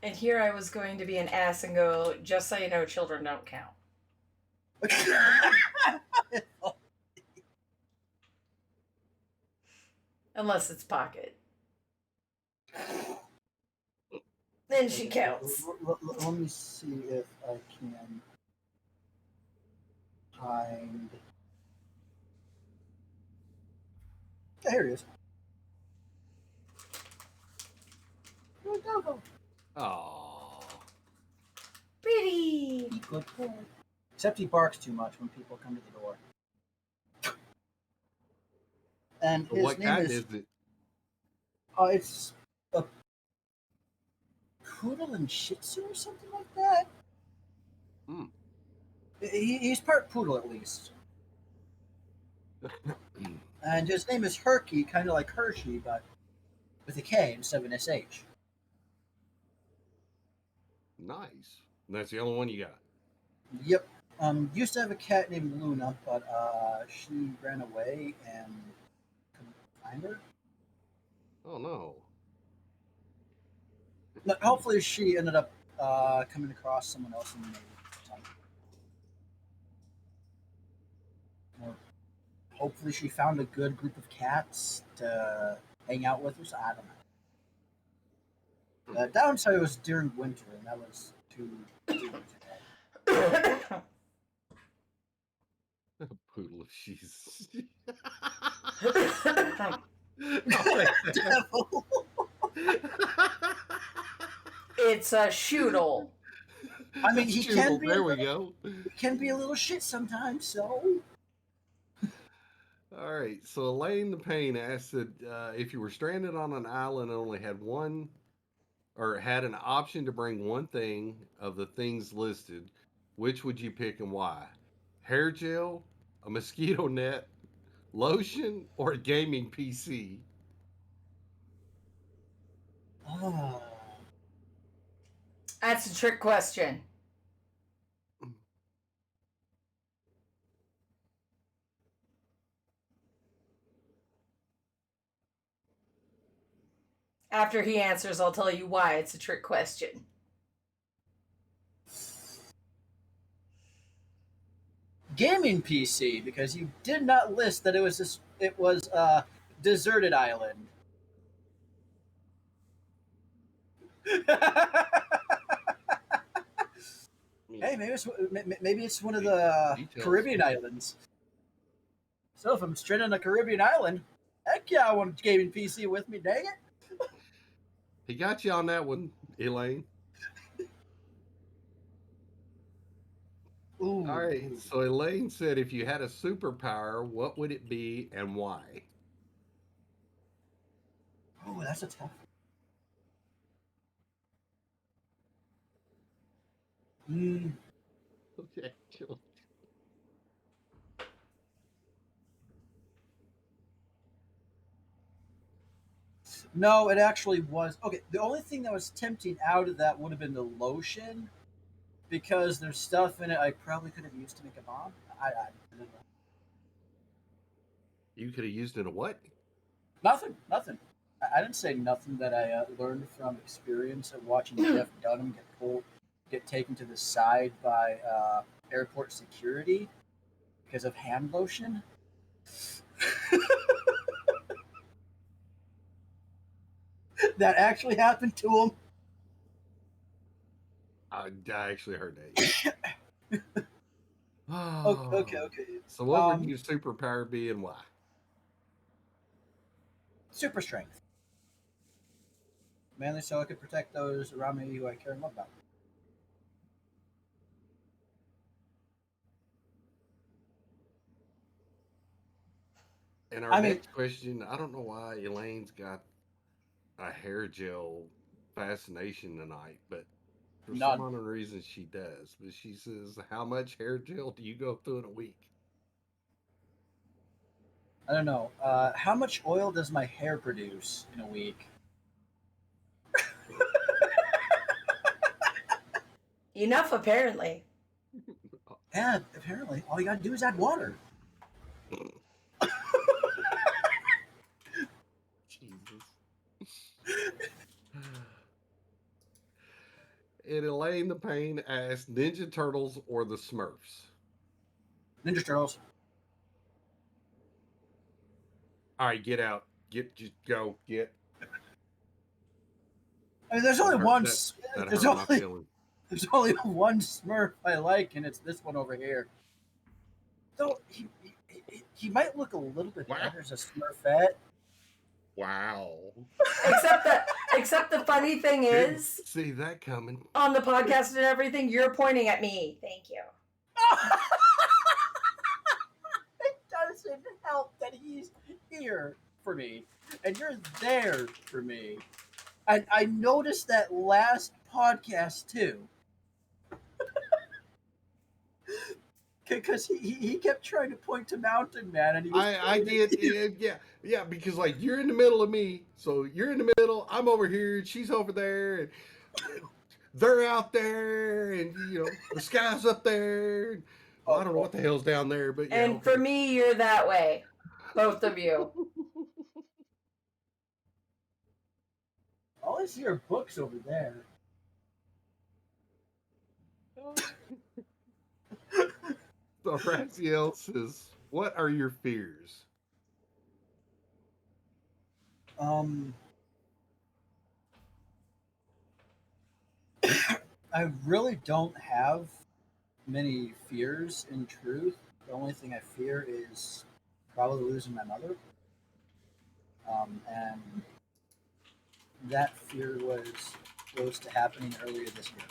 And here I was going to be an ass and go, just so you know, children don't count. Unless it's Pocket. Then she counts. Let me see if I can find. Yeah, here he is. Oh. Pretty. Good boy. Except he barks too much when people come to the door. And So his what name kind is. is it? It's a poodle and Shih Tzu or something like that. Hmm. He's part poodle at least. And his name is Herky, kind of like Hershey, but with a K instead of an SH. Nice. And that's the only one you got. Yep. Used to have a cat named Luna, but she ran away and couldn't find her. Oh no. But hopefully she ended up coming across someone else in the Navy. hopefully she found a good group of cats to hang out with her. So I don't know. The downside was during winter, and that was too Poodle of Jesus. devil. It's a shoodle. I mean, he can be. There we go. He can be a little shit sometimes. So All right. So Elaine the Pain asked that if you were stranded on an island and only had one, or had an option to bring one thing of the things listed, which would you pick and why? Hair gel, a mosquito net, lotion, or a gaming PC? oh, That's a trick question. After he answers, I'll tell you why it's a trick question. gaming PC, because you did not list that it was a deserted island. Hey, maybe it's one of the Details. Caribbean islands. So if I'm stranded on a Caribbean island, heck yeah, I want a gaming PC with me. Dang it! He got you on that one, Elaine. Ooh. All right. So Elaine said, if you had a superpower, what would it be and why? Oh, that's a tough one. Okay. Chill. No, it actually was. Okay, the only thing that was tempting out of that would have been the lotion, because there's stuff in it I probably could have used to make a bomb. I don't know. You could have used it in a what? Nothing. I didn't say nothing that I learned from experience of watching Jeff Dunham get taken to the side by airport security because of hand lotion. That actually happened to him. I actually heard that. Okay. So what would your superpower be and why? Super strength. Mainly so I could protect those around me who I care and love about. And our next question, I don't know why Elaine's got a hair gel fascination tonight, but for some unknown reason she does. But she says, how much hair gel do you go through in a week? I don't know. How much oil does my hair produce in a week? Enough, apparently. Yeah, apparently. All you gotta do is add water. Jesus. And Elaine the Pain asked, Ninja Turtles or the Smurfs? Ninja Turtles. All right, get out. Just go. Get. I mean, there's only one. That There's hurt my feelings. There's only one Smurf I like, and it's this one over here. Though he might look a little bit better as a Smurfette. Wow. Except the funny thing is, see that coming on the podcast and everything, you're pointing at me. Thank you. It doesn't help that he's here for me, and you're there for me. And I noticed that last podcast too. Because he kept trying to point to Mountain Man, and he was I did, yeah, because like you're in the middle of me, so you're in the middle, I'm over here, she's over there, and they're out there, and the sky's up there. And, I don't know what the hell's down there, but yeah. And for me, you're that way, both of you. All I see are books over there. So Raziel says, What are your fears? I really don't have many fears in truth. The only thing I fear is probably losing my mother. And that fear was close to happening earlier this year.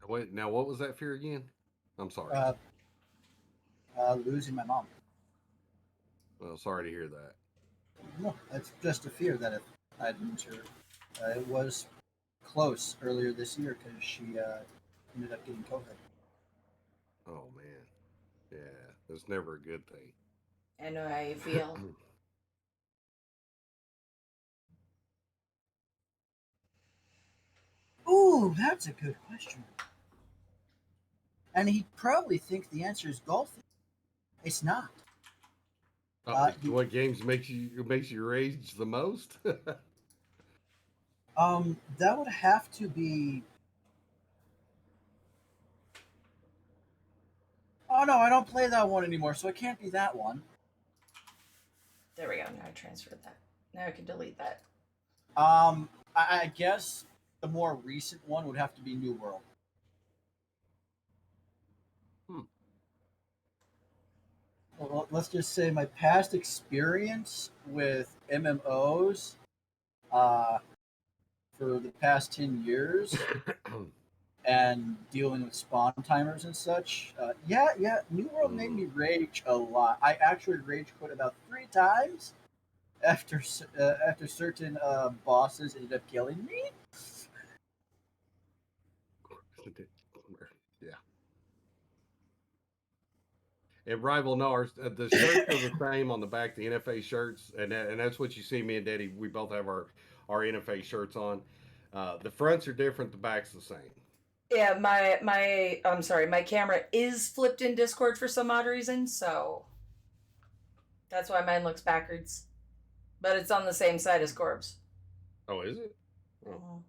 Wait, now what was that fear again? I'm sorry. Losing my mom. Well, sorry to hear that. No, it's just a fear that if I'd lose her, it was close earlier this year because she ended up getting COVID. Oh man, yeah, that's never a good thing. I know how you feel. Ooh, that's a good question. And he'd probably think the answer is golfing. It's not. What games makes you rage the most? That would have to be. Oh no, I don't play that one anymore, so it can't be that one. There we go. Now I transferred that. Now I can delete that. I guess the more recent one would have to be New World. Well, let's just say my past experience with MMOs uh, for the past 10 years and dealing with spawn timers and such. Yeah, New World made me rage a lot. I actually rage quit about 3 times after certain bosses ended up killing me. Yeah. And Rival Nars, the shirts are the same on the back, the NFA shirts, and that's what you see. Me and Daddy, we both have our NFA shirts on. The fronts are different, the back's the same. Yeah, I'm sorry, my camera is flipped in Discord for some odd reason, so that's why mine looks backwards. But it's on the same side as Corb's. Oh, is it? Oh.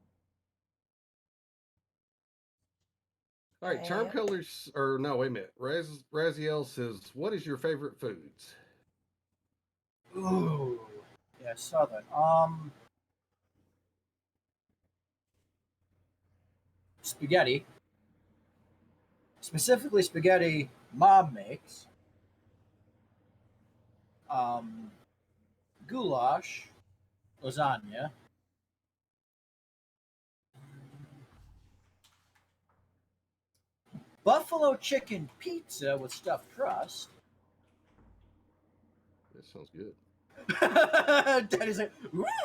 All right, Charm Yep. Colors, or no, wait a minute. Raziel says, what is your favorite foods? Ooh, yeah, Southern. Spaghetti. Specifically, spaghetti mom makes. Goulash, lasagna. Buffalo chicken pizza with stuffed crust. That sounds good. Daddy's like,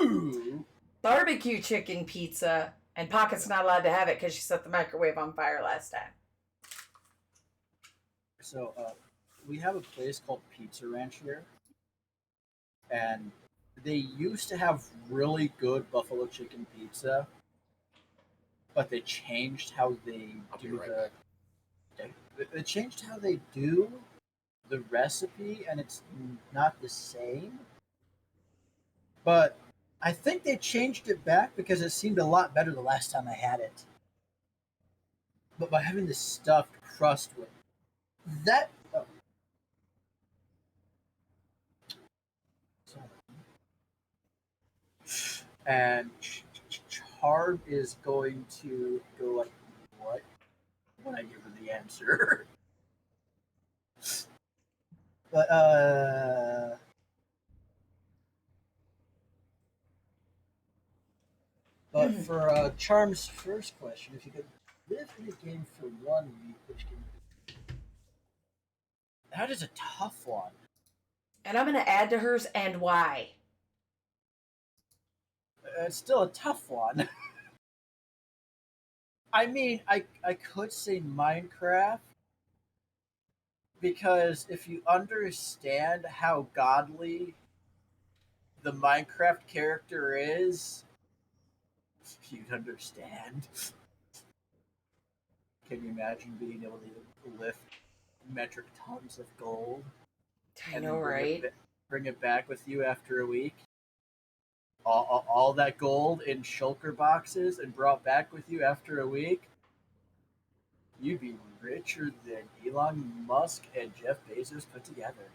ooh. Barbecue chicken pizza, and Pocket's not allowed to have it because she set the microwave on fire last time. So, we have a place called Pizza Ranch here, and they used to have really good buffalo chicken pizza, but they changed how they do They changed how they do the recipe, and it's not the same. But I think they changed it back because it seemed a lot better the last time I had it. But by having the stuffed crust with that. Oh. And Charm is going to go like, what? When I give her the answer. But, But for Charm's first question, if you could live in a game for 1 week, which game? That is a tough one. And I'm going to add to hers and why. It's still a tough one. I mean, I could say Minecraft, because if you understand how godly the Minecraft character is, you'd understand. Can you imagine being able to lift metric tons of gold? I know, right? Bring it back with you after a week? All that gold in shulker boxes and brought back with you after a week? You'd be richer than Elon Musk and Jeff Bezos put together.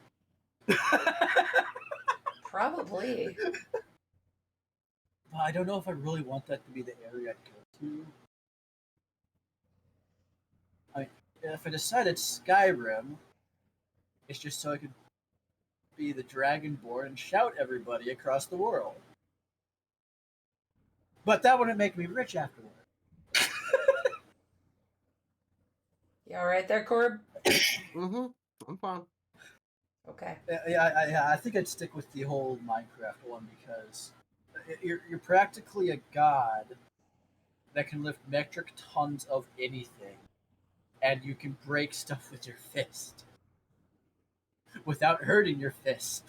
Probably. But I don't know if I really want that to be the area I'd go to. If I decided Skyrim, it's just so I could be the Dragonborn and shout everybody across the world. But that wouldn't make me rich afterward. You all right there, Corb? Mm-hmm. I'm fine. Okay. Yeah, I think I'd stick with the whole Minecraft one because you're practically a god that can lift metric tons of anything, and you can break stuff with your fist without hurting your fist.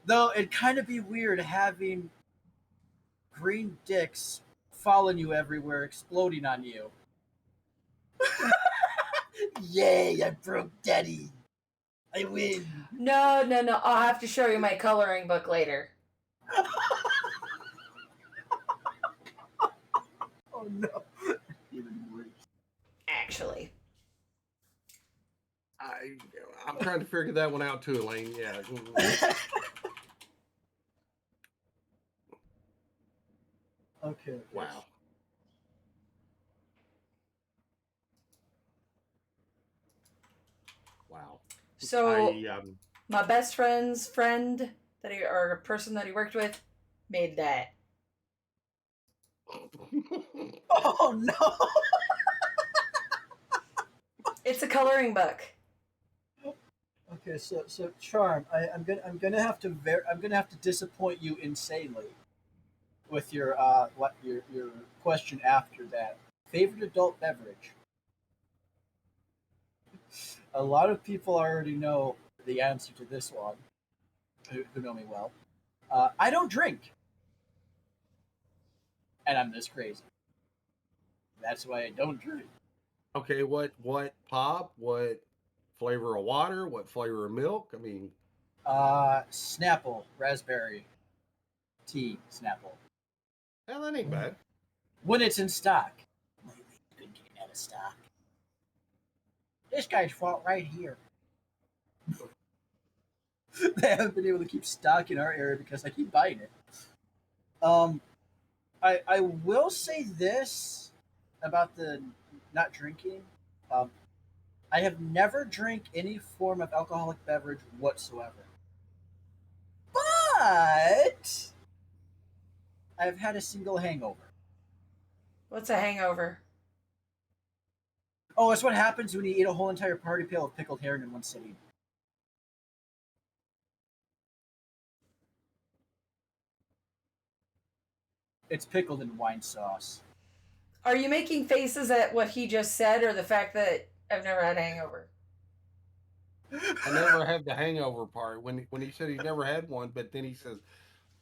Though it'd kind of be weird having green dicks following you everywhere, exploding on you. Yay! I broke Daddy. I win. No. I'll have to show you my coloring book later. Oh no! Even worse. Actually. I'm trying to figure that one out too, Elaine. Yeah. Mm-hmm. Okay. Wow. Wow. So my best friend's friend or a person that he worked with made that. Oh no! It's a coloring book. Okay, so Charm, I'm gonna have to disappoint you insanely with your your question after that. Favorite adult beverage? A lot of people already know the answer to this one, who know me well. I don't drink, and I'm this crazy. That's why I don't drink. Okay, what pop? What flavor of water? What flavor of milk? I mean, Snapple, raspberry tea, Snapple. hell, that ain't bad. When it's in stock. Lately, it's been getting out of stock. This guy's fault right here. They haven't been able to keep stock in our area because I keep buying it. I will say this about the not drinking. I have never drank any form of alcoholic beverage whatsoever. But I've had a single hangover. What's a hangover? Oh, that's what happens when you eat a whole entire party pail of pickled herring in one sitting. It's pickled in wine sauce. Are you making faces at what he just said or the fact that I've never had a hangover? I never had the hangover part when he said he never had one, but then he says,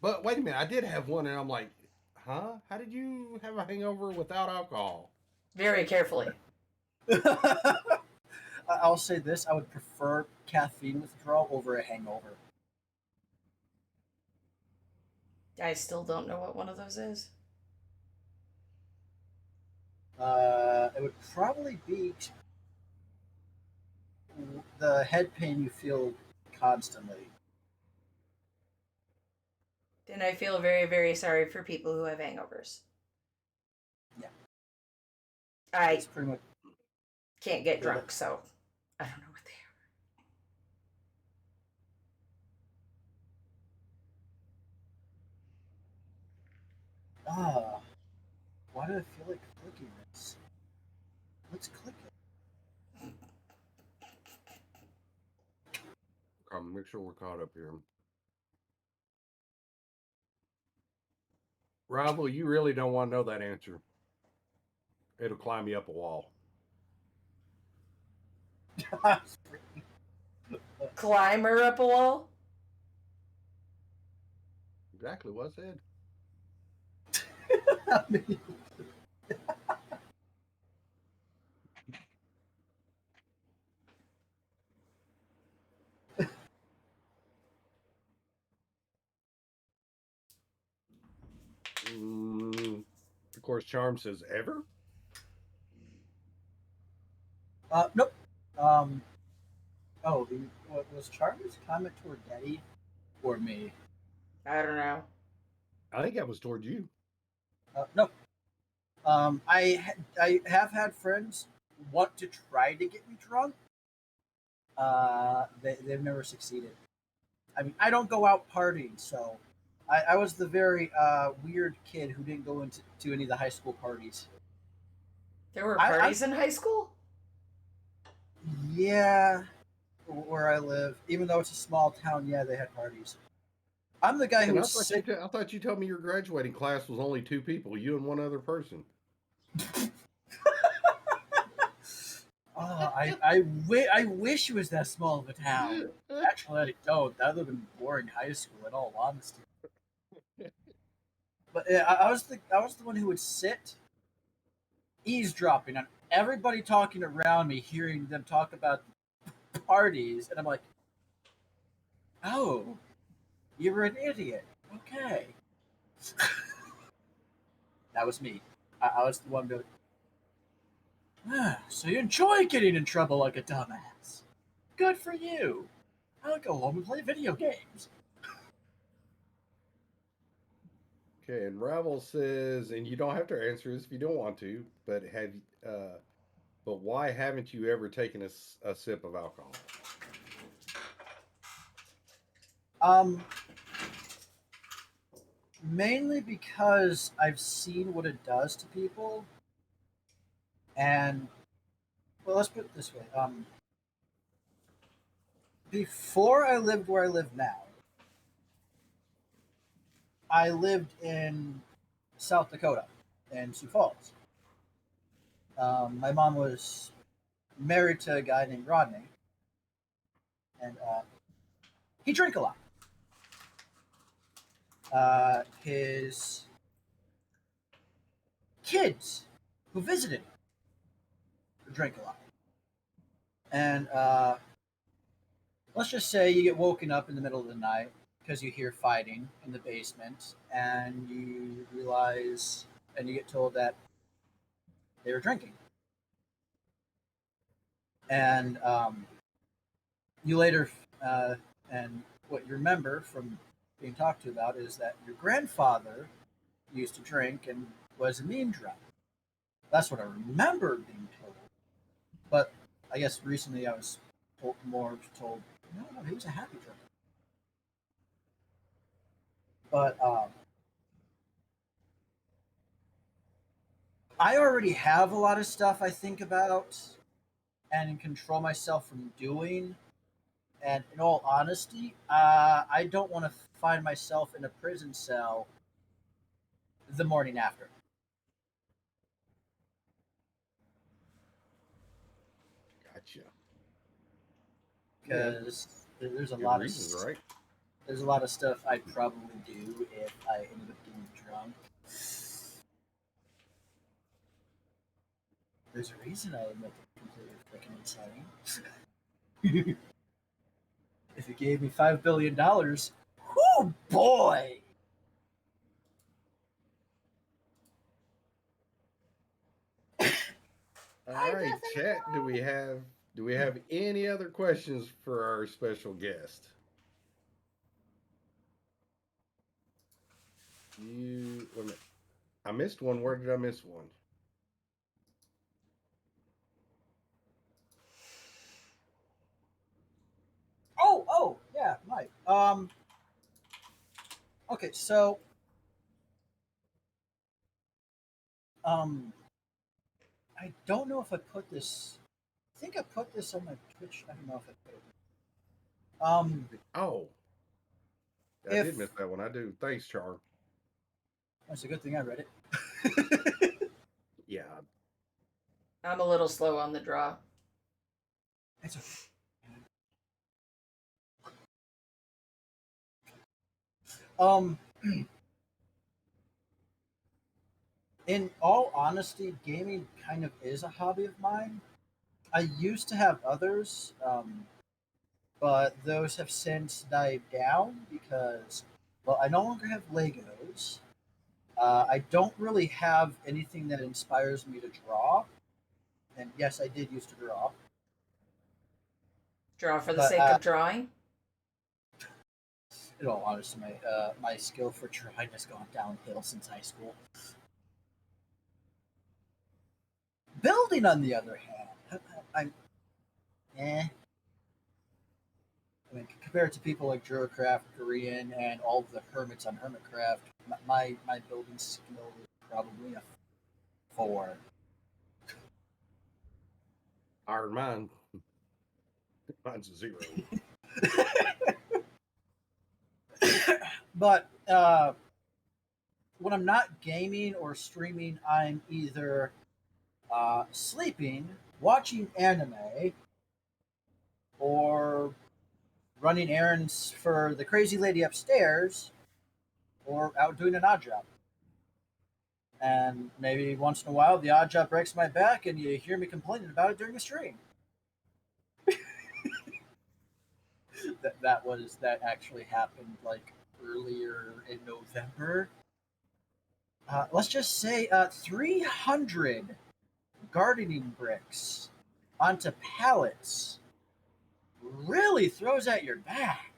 "But wait a minute, I did have one," and I'm like, "Huh? How did you have a hangover without alcohol?" Very carefully. I'll say this: I would prefer caffeine withdrawal over a hangover. I still don't know what one of those is. It would probably be the head pain you feel constantly. Then I feel very, very sorry for people who have hangovers. Yeah. I It's pretty much. can't get drunk, so I don't know what they Ah, why do I feel like clicking this? Let's click it. Make sure we're caught up here. Rival, you really don't want to know that answer. It'll climb you up a wall. are. Climber up a wall? Exactly what I said. I mean, Of course, Charm says ever. Nope. Um, was Charlie's comment toward Daddy or me? I don't know. I think that was towards you. Nope. I have had friends want to try to get me drunk. They've never succeeded. I mean, I don't go out partying, so I was the very weird kid who didn't go to any of the high school parties. There were I parties in high school? Yeah, where I live, even though it's a small town, yeah, they had parties. I'm the guy who And was sick. I thought you told me your graduating class was only 2 people, you and one other person. Oh, I wish it was that small of a town. Actually, I don't. That would have been boring high school, in all honesty. But yeah, I was the one who would sit eavesdropping on everybody talking around me, hearing them talk about parties, and I'm like, oh, you were an idiot. Okay, that was me. I was the one going, so you enjoy getting in trouble like a dumbass. Good for you. I'll go home and play video games. Okay, and Ravel says, and you don't have to answer this if you don't want to, but but why haven't you ever taken a sip of alcohol? Um, Mainly because I've seen what it does to people, and well, let's put it this way. Before I lived where I live now, I lived in South Dakota, in Sioux Falls. My mom was married to a guy named Rodney, and he drank a lot. His kids who visited drank a lot. And let's just say you get woken up in the middle of the night because you hear fighting in the basement, and you realize, and you get told that they were drinking. And you later, and what you remember from being talked to about is that your grandfather used to drink and was a mean drunk. That's what I remember being told. But I guess recently I was told, no, he was a happy drunk. But I already have a lot of stuff I think about and control myself from doing. And in all honesty, I don't want to find myself in a prison cell the morning after. Gotcha. Because there's a Good lot reasons, of right? there's a lot of stuff I'd probably do if I ended up getting drunk. There's a reason I admit completely freaking insane. If you gave me $5 billion, oh boy! All I right, definitely chat. Do we have any other questions for our special guest? Wait a minute. I missed one. Where did I miss one? Yeah, Mike. Okay, so um, I don't know if I put this. I think I put this on my Twitch. I don't know if I put it. Oh, I If did miss that one. I do. Thanks, Char. that's a good thing I read it. Yeah. I'm a little slow on the draw. It's okay. Um, in all honesty, gaming kind of is a hobby of mine. I used to have others, but those have since died down because, well, I no longer have Legos. I don't really have anything that inspires me to draw, and yes, I did used to draw. Draw for the But, sake of drawing? In all honesty, my skill for drawing has gone downhill since high school. Building, on the other hand, I'm eh. I mean, compared to people like Dracathio, Korean, and all of the hermits on Hermitcraft, my building skill is probably a 4. Iron mine. Mine's a 0. But when I'm not gaming or streaming, I'm either sleeping, watching anime, or running errands for the crazy lady upstairs, or out doing an odd job. And maybe once in a while, the odd job breaks my back, and you hear me complaining about it during the stream. that actually happened like earlier in November. Let's just say 300 gardening bricks onto pallets really throws at your back.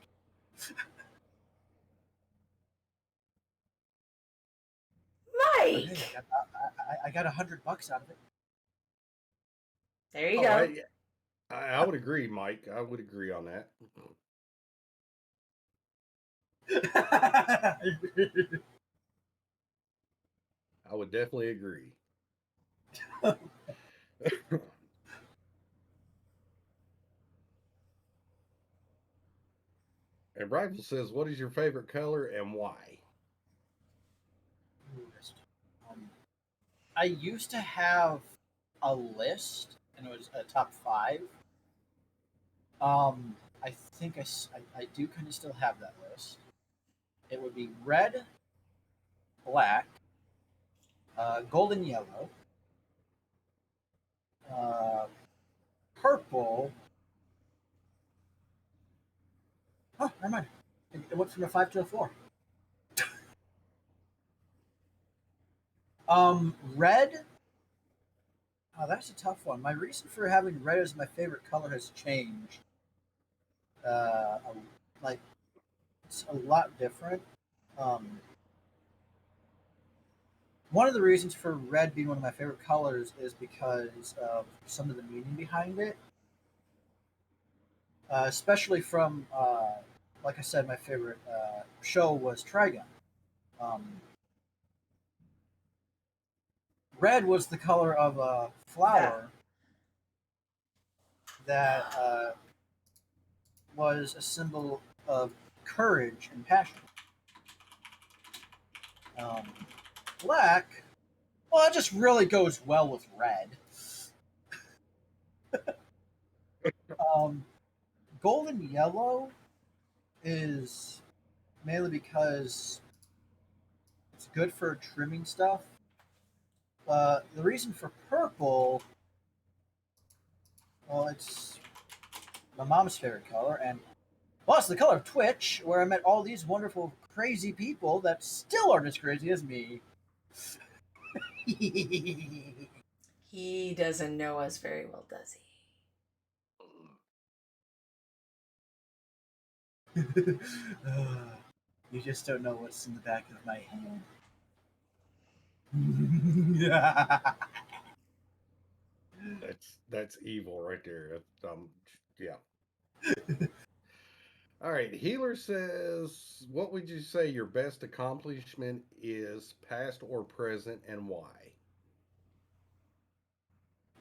But hey, Mike! I got $100 out of it. There you go. I would agree, Mike. I would agree on that. I would definitely agree. And Rifle says, "What is your favorite color and why?" I used to have a list, and it was a top 5. I think I do kind of still have that list. It would be red, black, golden yellow, purple. Oh, never mind. It went from a 5 to a 4. Red. Oh, that's a tough one. My reason for having red as my favorite color has changed. Like it's a lot different. Um, one of the reasons for red being one of my favorite colors is because of some of the meaning behind it. Especially from, like I said, my favorite show was Trigun. Um, red was the color of a flower that was a symbol of courage and passion. Black, well, it just really goes well with red. Golden yellow is mainly because it's good for trimming stuff. The reason for purple, well, it's my mom's favorite color, and well, it's the color of Twitch, where I met all these wonderful, crazy people that still aren't as crazy as me. He doesn't know us very well, does he? You just don't know what's in the back of my head. That's evil right there. Yeah. All right. Healer says, "What would you say your best accomplishment is, past or present, and why?"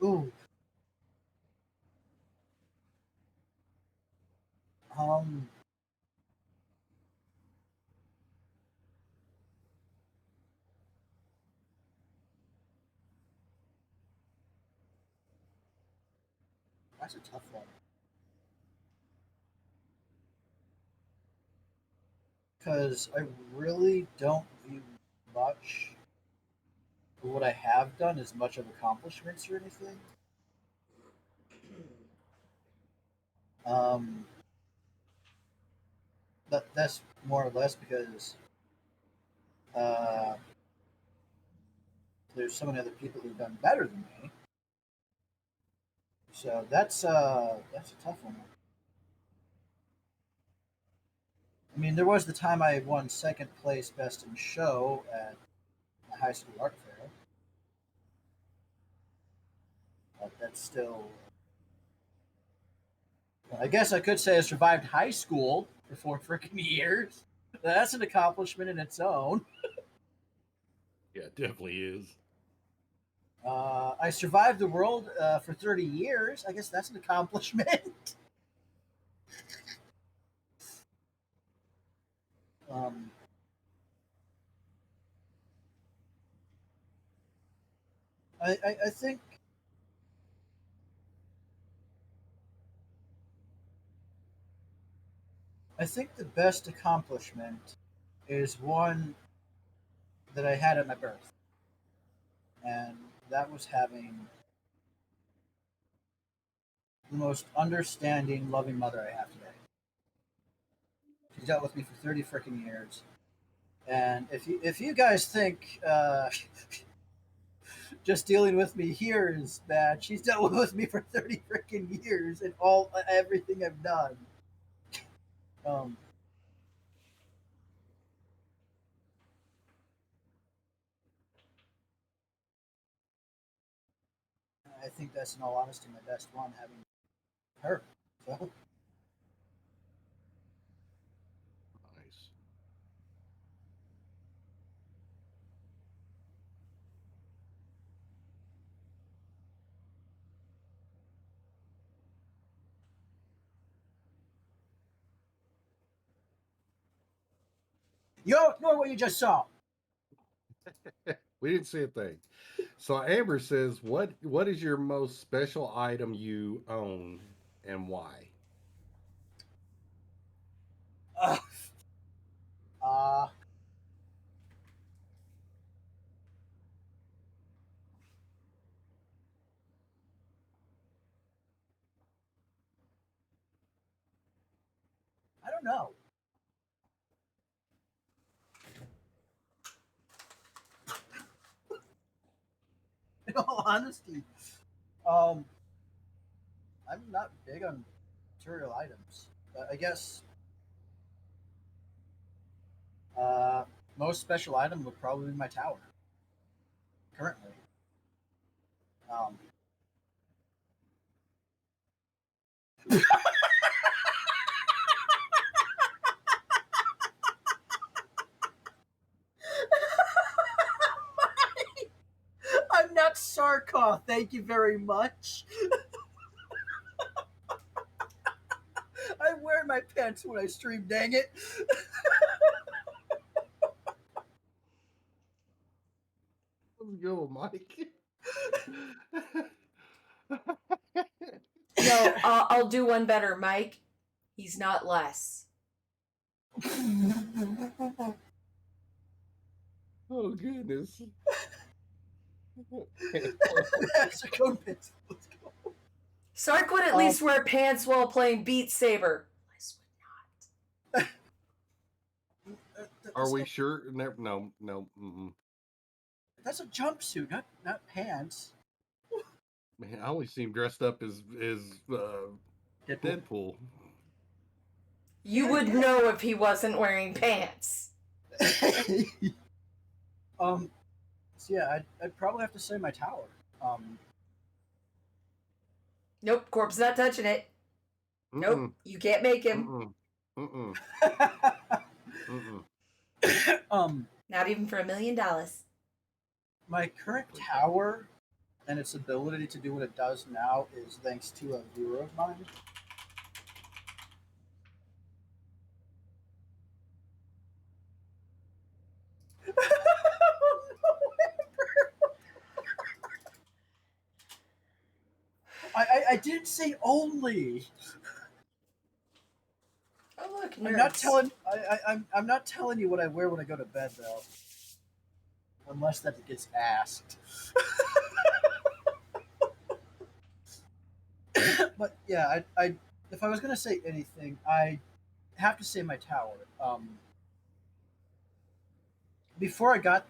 Ooh. Um. That's a tough one. Because I really don't view much of what I have done as much of accomplishments or anything. Um, but that's more or less because there's so many other people who've done better than me. So that's a tough one. I mean, there was the time I won second place best in show at the high school art fair, but that's still. I guess I could say I survived high school for 4 freaking years. That's an accomplishment in its own. Yeah, it definitely is. I survived the world for 30 years. I guess that's an accomplishment. um, I think the best accomplishment is one that I had at my birth, and that was having the most understanding, loving mother I have today. She's dealt with me for 30 freaking years, and if you guys think just dealing with me here is bad, she's dealt with me for 30 freaking years and everything I've done. Um, I think that's, in all honesty, my best one, having her. So, Nice. you don't ignore what you just saw. We didn't see a thing. So Amber says, "What is your most special item you own, and why?" Uh, uh, I don't know. In all honesty, um, I'm not big on material items. I guess uh, most special item would probably be my tower currently. Um, I'm not Sarkov, thank you very much. I wear my pants when I stream, dang it. Let's go, Mike. No, I'll do one better, Mike. He's not less. Oh goodness. That's a code pants. Let's go. Sark would at least wear pants while playing Beat Saber. Are we sure? No, no. Mm-mm. That's a jumpsuit, not pants. Man, I only see him dressed up as Deadpool. You would know if he wasn't wearing pants. So yeah, I'd probably have to say my tower. Nope, Corp's not touching it. Nope, you can't make him. Not even for $1 million. My current tower and its ability to do what it does now is thanks to a viewer of mine. I didn't say only. Oh look, I'm not telling. I'm not telling you what I wear when I go to bed though, unless that gets asked. But yeah, I if I was gonna say anything, I have to say my tower. Before I got,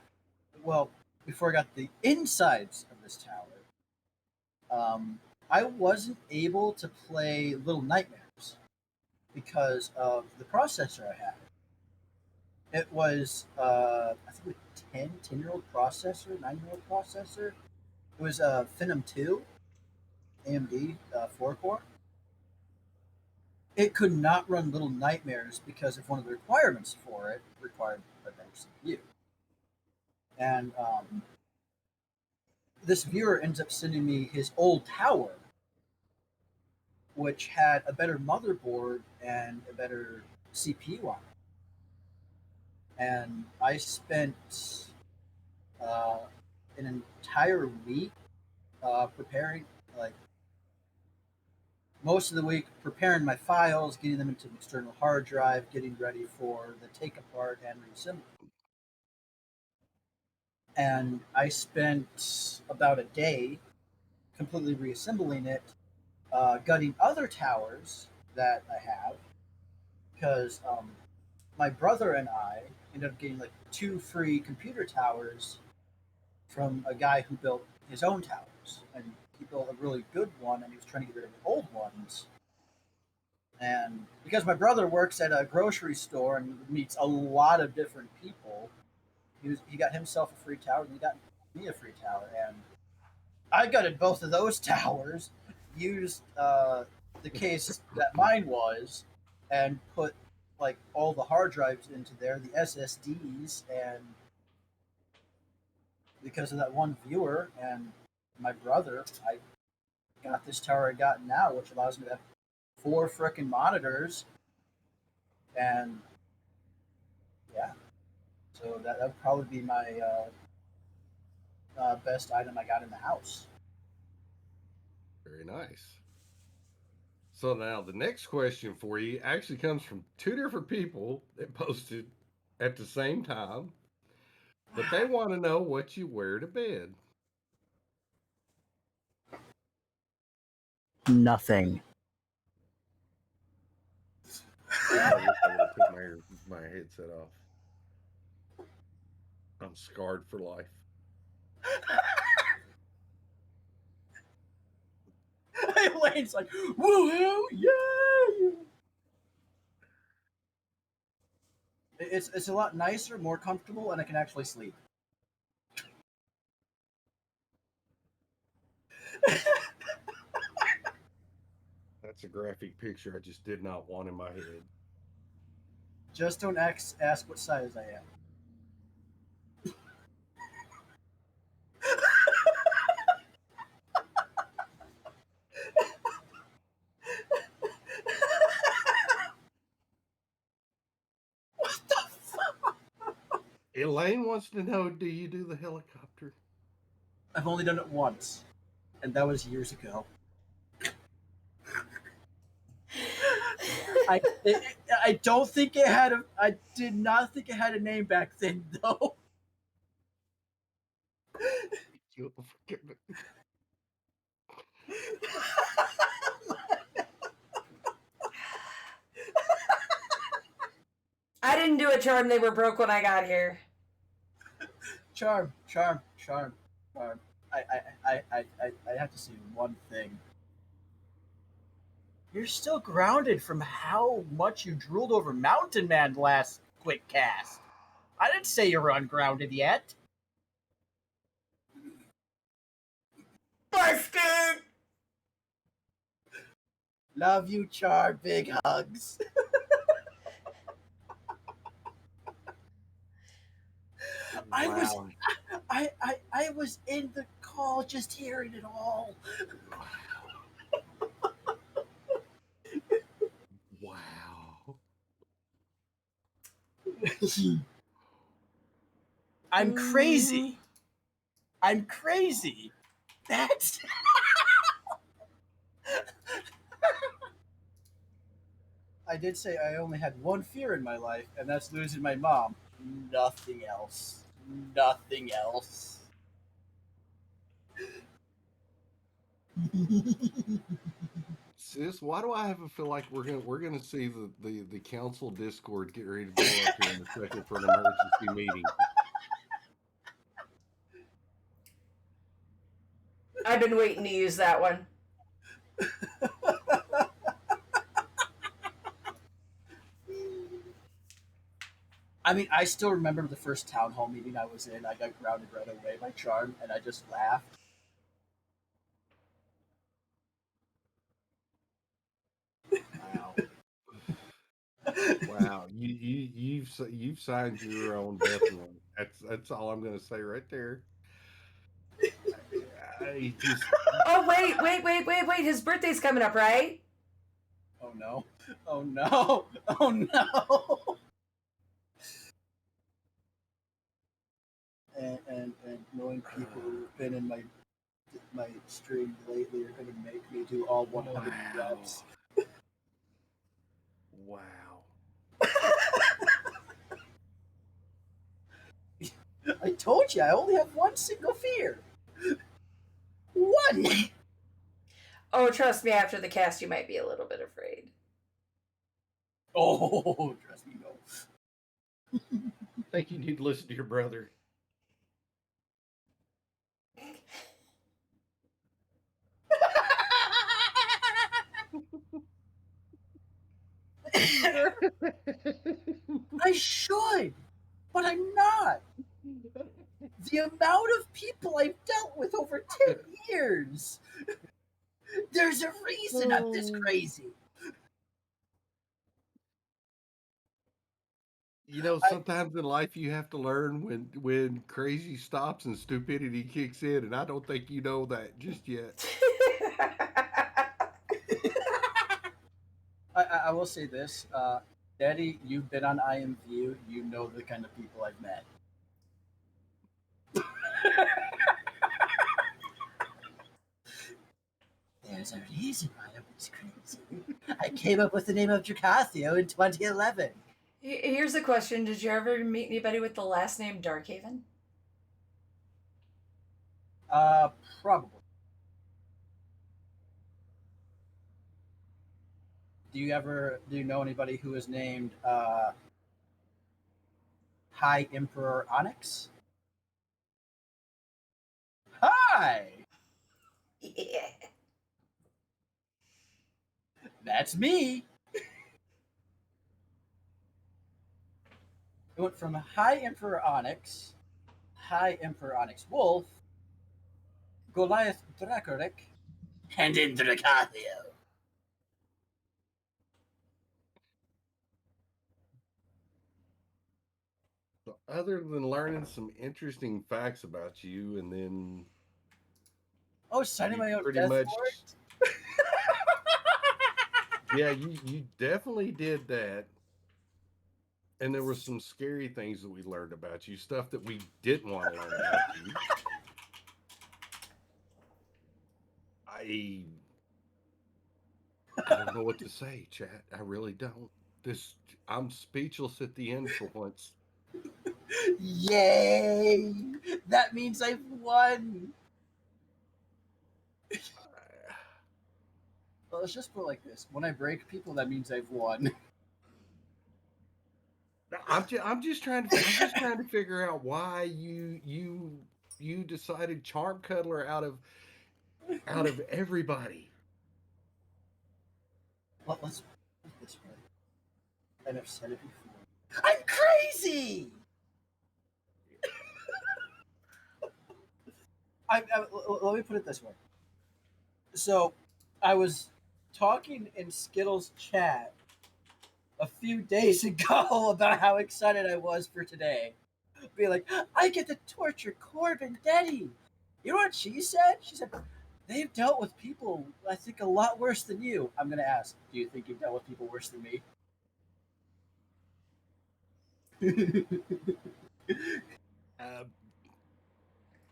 before I got the insides of this tower, I wasn't able to play Little Nightmares because of the processor I had. It was, I think, a 10-year-old processor, 9-year-old processor. It was a Phenom 2 AMD 4-core. It could not run Little Nightmares because of one of the requirements for it required a better CPU. And this viewer ends up sending me his old tower, which had a better motherboard and a better CPU on it. And I spent an entire week preparing, like most of the week, preparing my files, getting them into an external hard drive, getting ready for the take apart and reassembly. And I spent about a day completely reassembling it, gutting other towers that I have, because my brother and I ended up getting like 2 free computer towers from a guy who built his own towers, and he built a really good one, and he was trying to get rid of the old ones. And because my brother works at a grocery store and meets a lot of different people, he got himself a free tower, and he got me a free tower, and I gutted both of those towers, used the case that mine was, and put like all the hard drives into there, the SSDs, and because of that one viewer and my brother, I got this tower I got now, which allows me to have 4 frickin' monitors, and yeah, so that would probably be my best item I got in the house. Very nice. So now the next question for you actually comes from 2 different people that posted at the same time, but they want to know what you wear to bed. Nothing. I wish I would have took my headset off. I'm scarred for life. Elaine's like, woohoo, yeah! It's a lot nicer, more comfortable, and I can actually sleep. That's a graphic picture I just did not want in my head. Just don't ask what size I am. What the fuck? Elaine wants to know, do you do the helicopter? I've only done it once, and that was years ago. I don't think it had a. I did not think it had a name back then, though. You'll forgive me. I didn't do a charm. They were broke when I got here. Charm. I have to say one thing. You're still grounded from how much you drooled over Mountain Man last quick cast. I didn't say you're ungrounded yet. Busted! Love you, Char. Big hugs. Wow. I was in the call just hearing it all. Wow. I'm crazy. I'm crazy. That's I did say I only had one fear in my life, and that's losing my mom. Nothing else. Nothing else. Sis, why do I have a feel like we're gonna see the council Discord get ready to blow up here in a second for an emergency meeting? I've been waiting to use that one. I mean, I still remember the first town hall meeting I was in. I got grounded right away by Charm, and I just laughed. Wow. Wow. You've signed your own death warrant. That's all I'm gonna say right there. I just Oh wait! His birthday's coming up, right? Oh no! Oh no! Oh no! And knowing people who've been in my stream lately are going to make me do all 100 reps. wow. I told you, I only have one single fear. One. Oh, trust me, after the cast, you might be a little bit afraid. Oh, trust me, no. I think you need to listen to your brother. I should, but I'm not. The amount of people I've dealt with over 10 years. There's a reason I'm this crazy. You know, sometimes in life you have to learn when crazy stops and stupidity kicks in, and I don't think you know that just yet. I will say this, Daddy, you've been on IMView. You know the kind of people I've met. There's a reason why I was crazy. I came up with the name of Dracathio in 2011. Here's a question: did you ever meet anybody with the last name Darkhaven? Probably. Do you know anybody who is named High Emperor Onyx? Hi! Yeah. That's me! It went from High Emperor Onyx, High Emperor Onyx Wolf, Goliath Dracathio, and then Dracathio. So other than learning some interesting facts about you, and then Oh, signing you my own pretty death much, warrant? yeah, you definitely did that. And there were some scary things that we learned about you, stuff that we didn't want to learn about you. I I don't know what to say, chat. I really don't. This I'm speechless at the end for once. Yay! That means I've won! Well, let's just put it like this. When I break people, that means I've won. I'm just trying to figure out why you decided Charm Cuddler out of everybody. Well, let's put it this way. And I've said it before. I'm crazy! Let me put it this way. So, I was talking in Skittles chat a few days ago about how excited I was for today. Be like, I get to torture Corbin Denny. You know what she said? She said, they've dealt with people, I think, a lot worse than you. I'm going to ask, do you think you've dealt with people worse than me? Uh,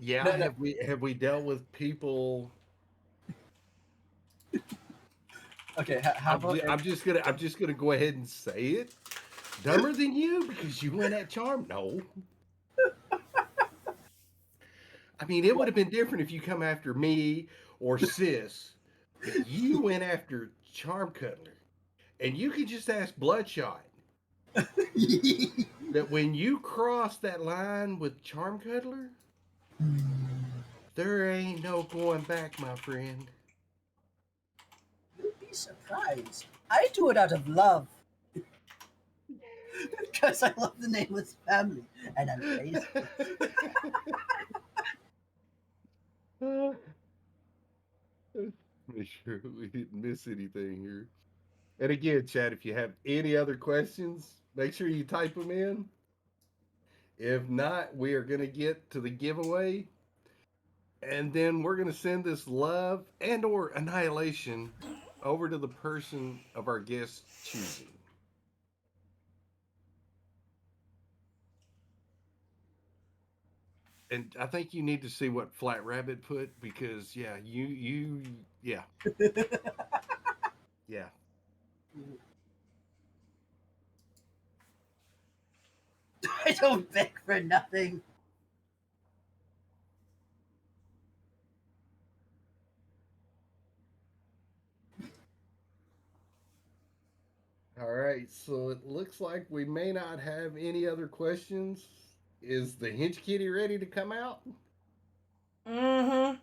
yeah, No, no. have we dealt with people? Okay, how about I'm just gonna go ahead and say it. Dumber than you because you went at Charm. No, I mean it would have been different if you come after me or Sis, but you went after Charm Cuddler, and you could just ask Bloodshot that when you cross that line with Charm Cuddler, there ain't no going back, my friend. surprised. I do it out of love. Because I love the Nameless family, and I'm crazy. Make sure we didn't miss anything here. And again, Chad, if you have any other questions, make sure you type them in. If not, we are going to get to the giveaway, and then we're going to send this love and or annihilation over to the person of our guest choosing. And I think you need to see what Flat Rabbit put because yeah, yeah. Yeah. I don't beg for nothing. All right, so it looks like we may not have any other questions. Is the Hinch Kitty ready to come out? Mm-hmm.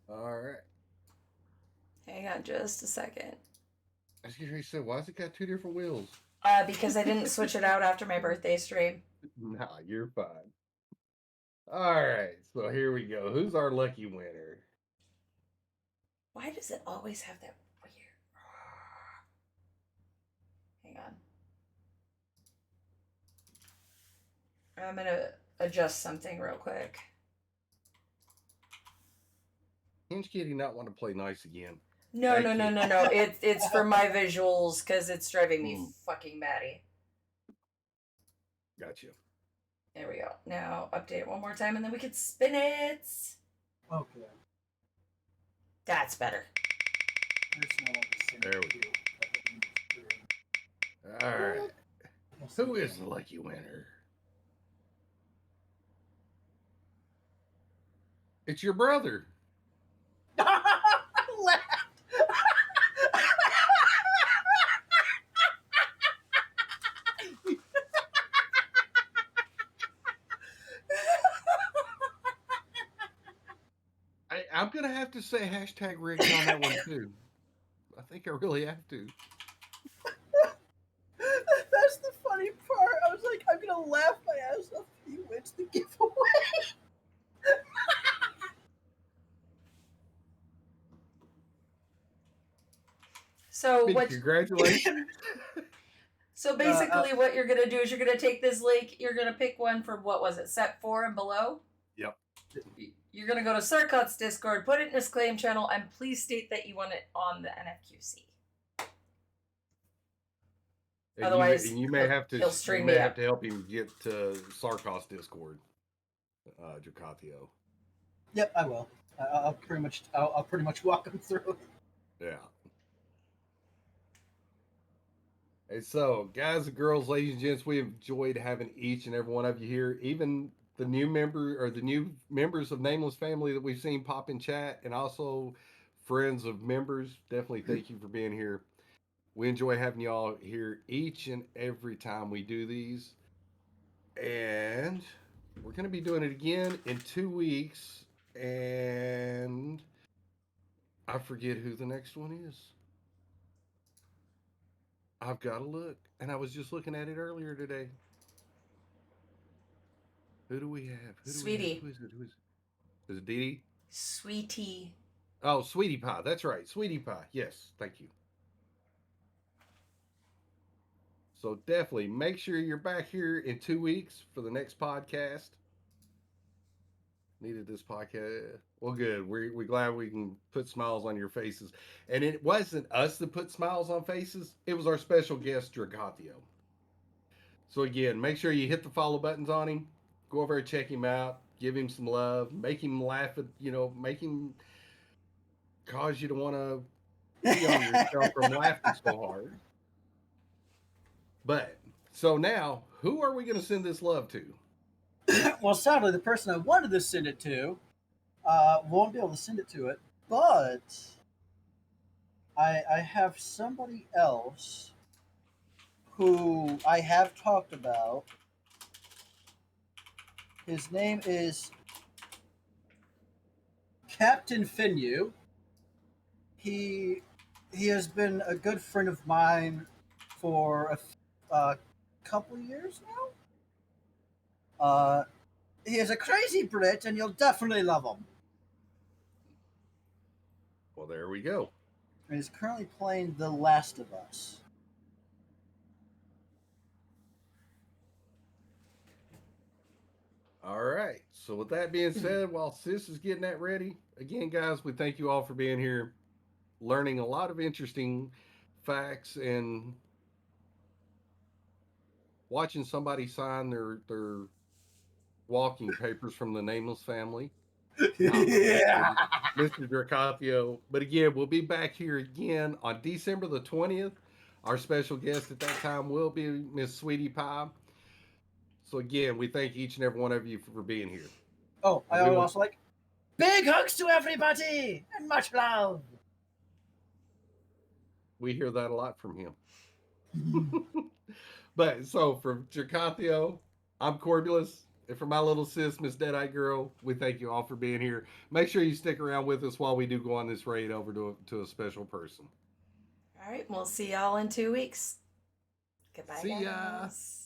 All right. Hang on just a second. I was going to say, why's it got two different wheels? Because I didn't switch it out after my birthday stream. Nah, you're fine. All right, so here we go. Who's our lucky winner? Why does it always have that weird? Hang on. I'm gonna adjust something real quick. Hinch Kitty not want to play nice again. No. It's for my visuals because it's driving me fucking batty. Gotcha. There we go. Now update it one more time and then we can spin it. Okay. That's better. There we go. All right. Who is the lucky winner? It's your brother. I'm going to have to say hashtag rigged on that one too. I think I really have to. That's the funny part. I was like, I'm gonna laugh my ass off if he wins the giveaway. So what? Congratulations. So basically, what you're gonna do is you're gonna take this link. You're gonna pick one from what was it, set 4 and below. Yep. You're gonna go to Sarkot's Discord, put it in his claim channel, and please state that you want it on the NFQC. And Otherwise, you may have to he'll string you me may up. have to help him get to Sarkos Discord, Dracathio. Yep, I will. I'll pretty much walk him through it. Yeah. And so, guys and girls, ladies and gents, we have enjoyed having each and every one of you here. Even the new member or the new members of Nameless family that we've seen pop in chat, and also friends of members. Definitely thank you for being here. We enjoy having y'all here each and every time we do these. And we're going to be doing it again in 2 weeks. And I forget who the next one is. I've got to look. And I was just looking at it earlier today. Who do we have? Sweetie. Who is it? Who is it? Is it Dee Dee? Sweetie. Oh, Sweetie Pie. That's right. Sweetie Pie. Yes. Thank you. So definitely make sure you're back here in 2 weeks for the next podcast. Needed this podcast. Well, good. We're glad we can put smiles on your faces. And it wasn't us that put smiles on faces. It was our special guest, Dracathio. So again, make sure you hit the follow buttons on him. Go over and check him out. Give him some love. Make him laugh at, make him cause you to want to pee on yourself from laughing so hard. But, so now, who are we going to send this love to? Well, sadly, the person I wanted to send it to won't be able to send it to it, but I have somebody else who I have talked about. His name is Captain Finyu. He has been a good friend of mine for a couple years now. He is a crazy Brit, and you'll definitely love him. Well, there we go. And he's currently playing The Last of Us. All right. So with that being said, while Sis is getting that ready, again, guys, we thank you all for being here, learning a lot of interesting facts and watching somebody sign their walking papers from the Nameless family. Yeah. Mr. Dracathio. But again, we'll be back here again on December the 20th. Our special guest at that time will be Miss Sweetie Pie. So again, we thank each and every one of you for being here. Oh, I We would will- also like big hugs to everybody and much love. We hear that a lot from him. But so for Dracathio, I'm Corbulus. And for my little sis, Miss Deadeye Girl, we thank you all for being here. Make sure you stick around with us while we do go on this raid over to a special person. All right, we'll see y'all in 2 weeks. Goodbye, See ya. guys.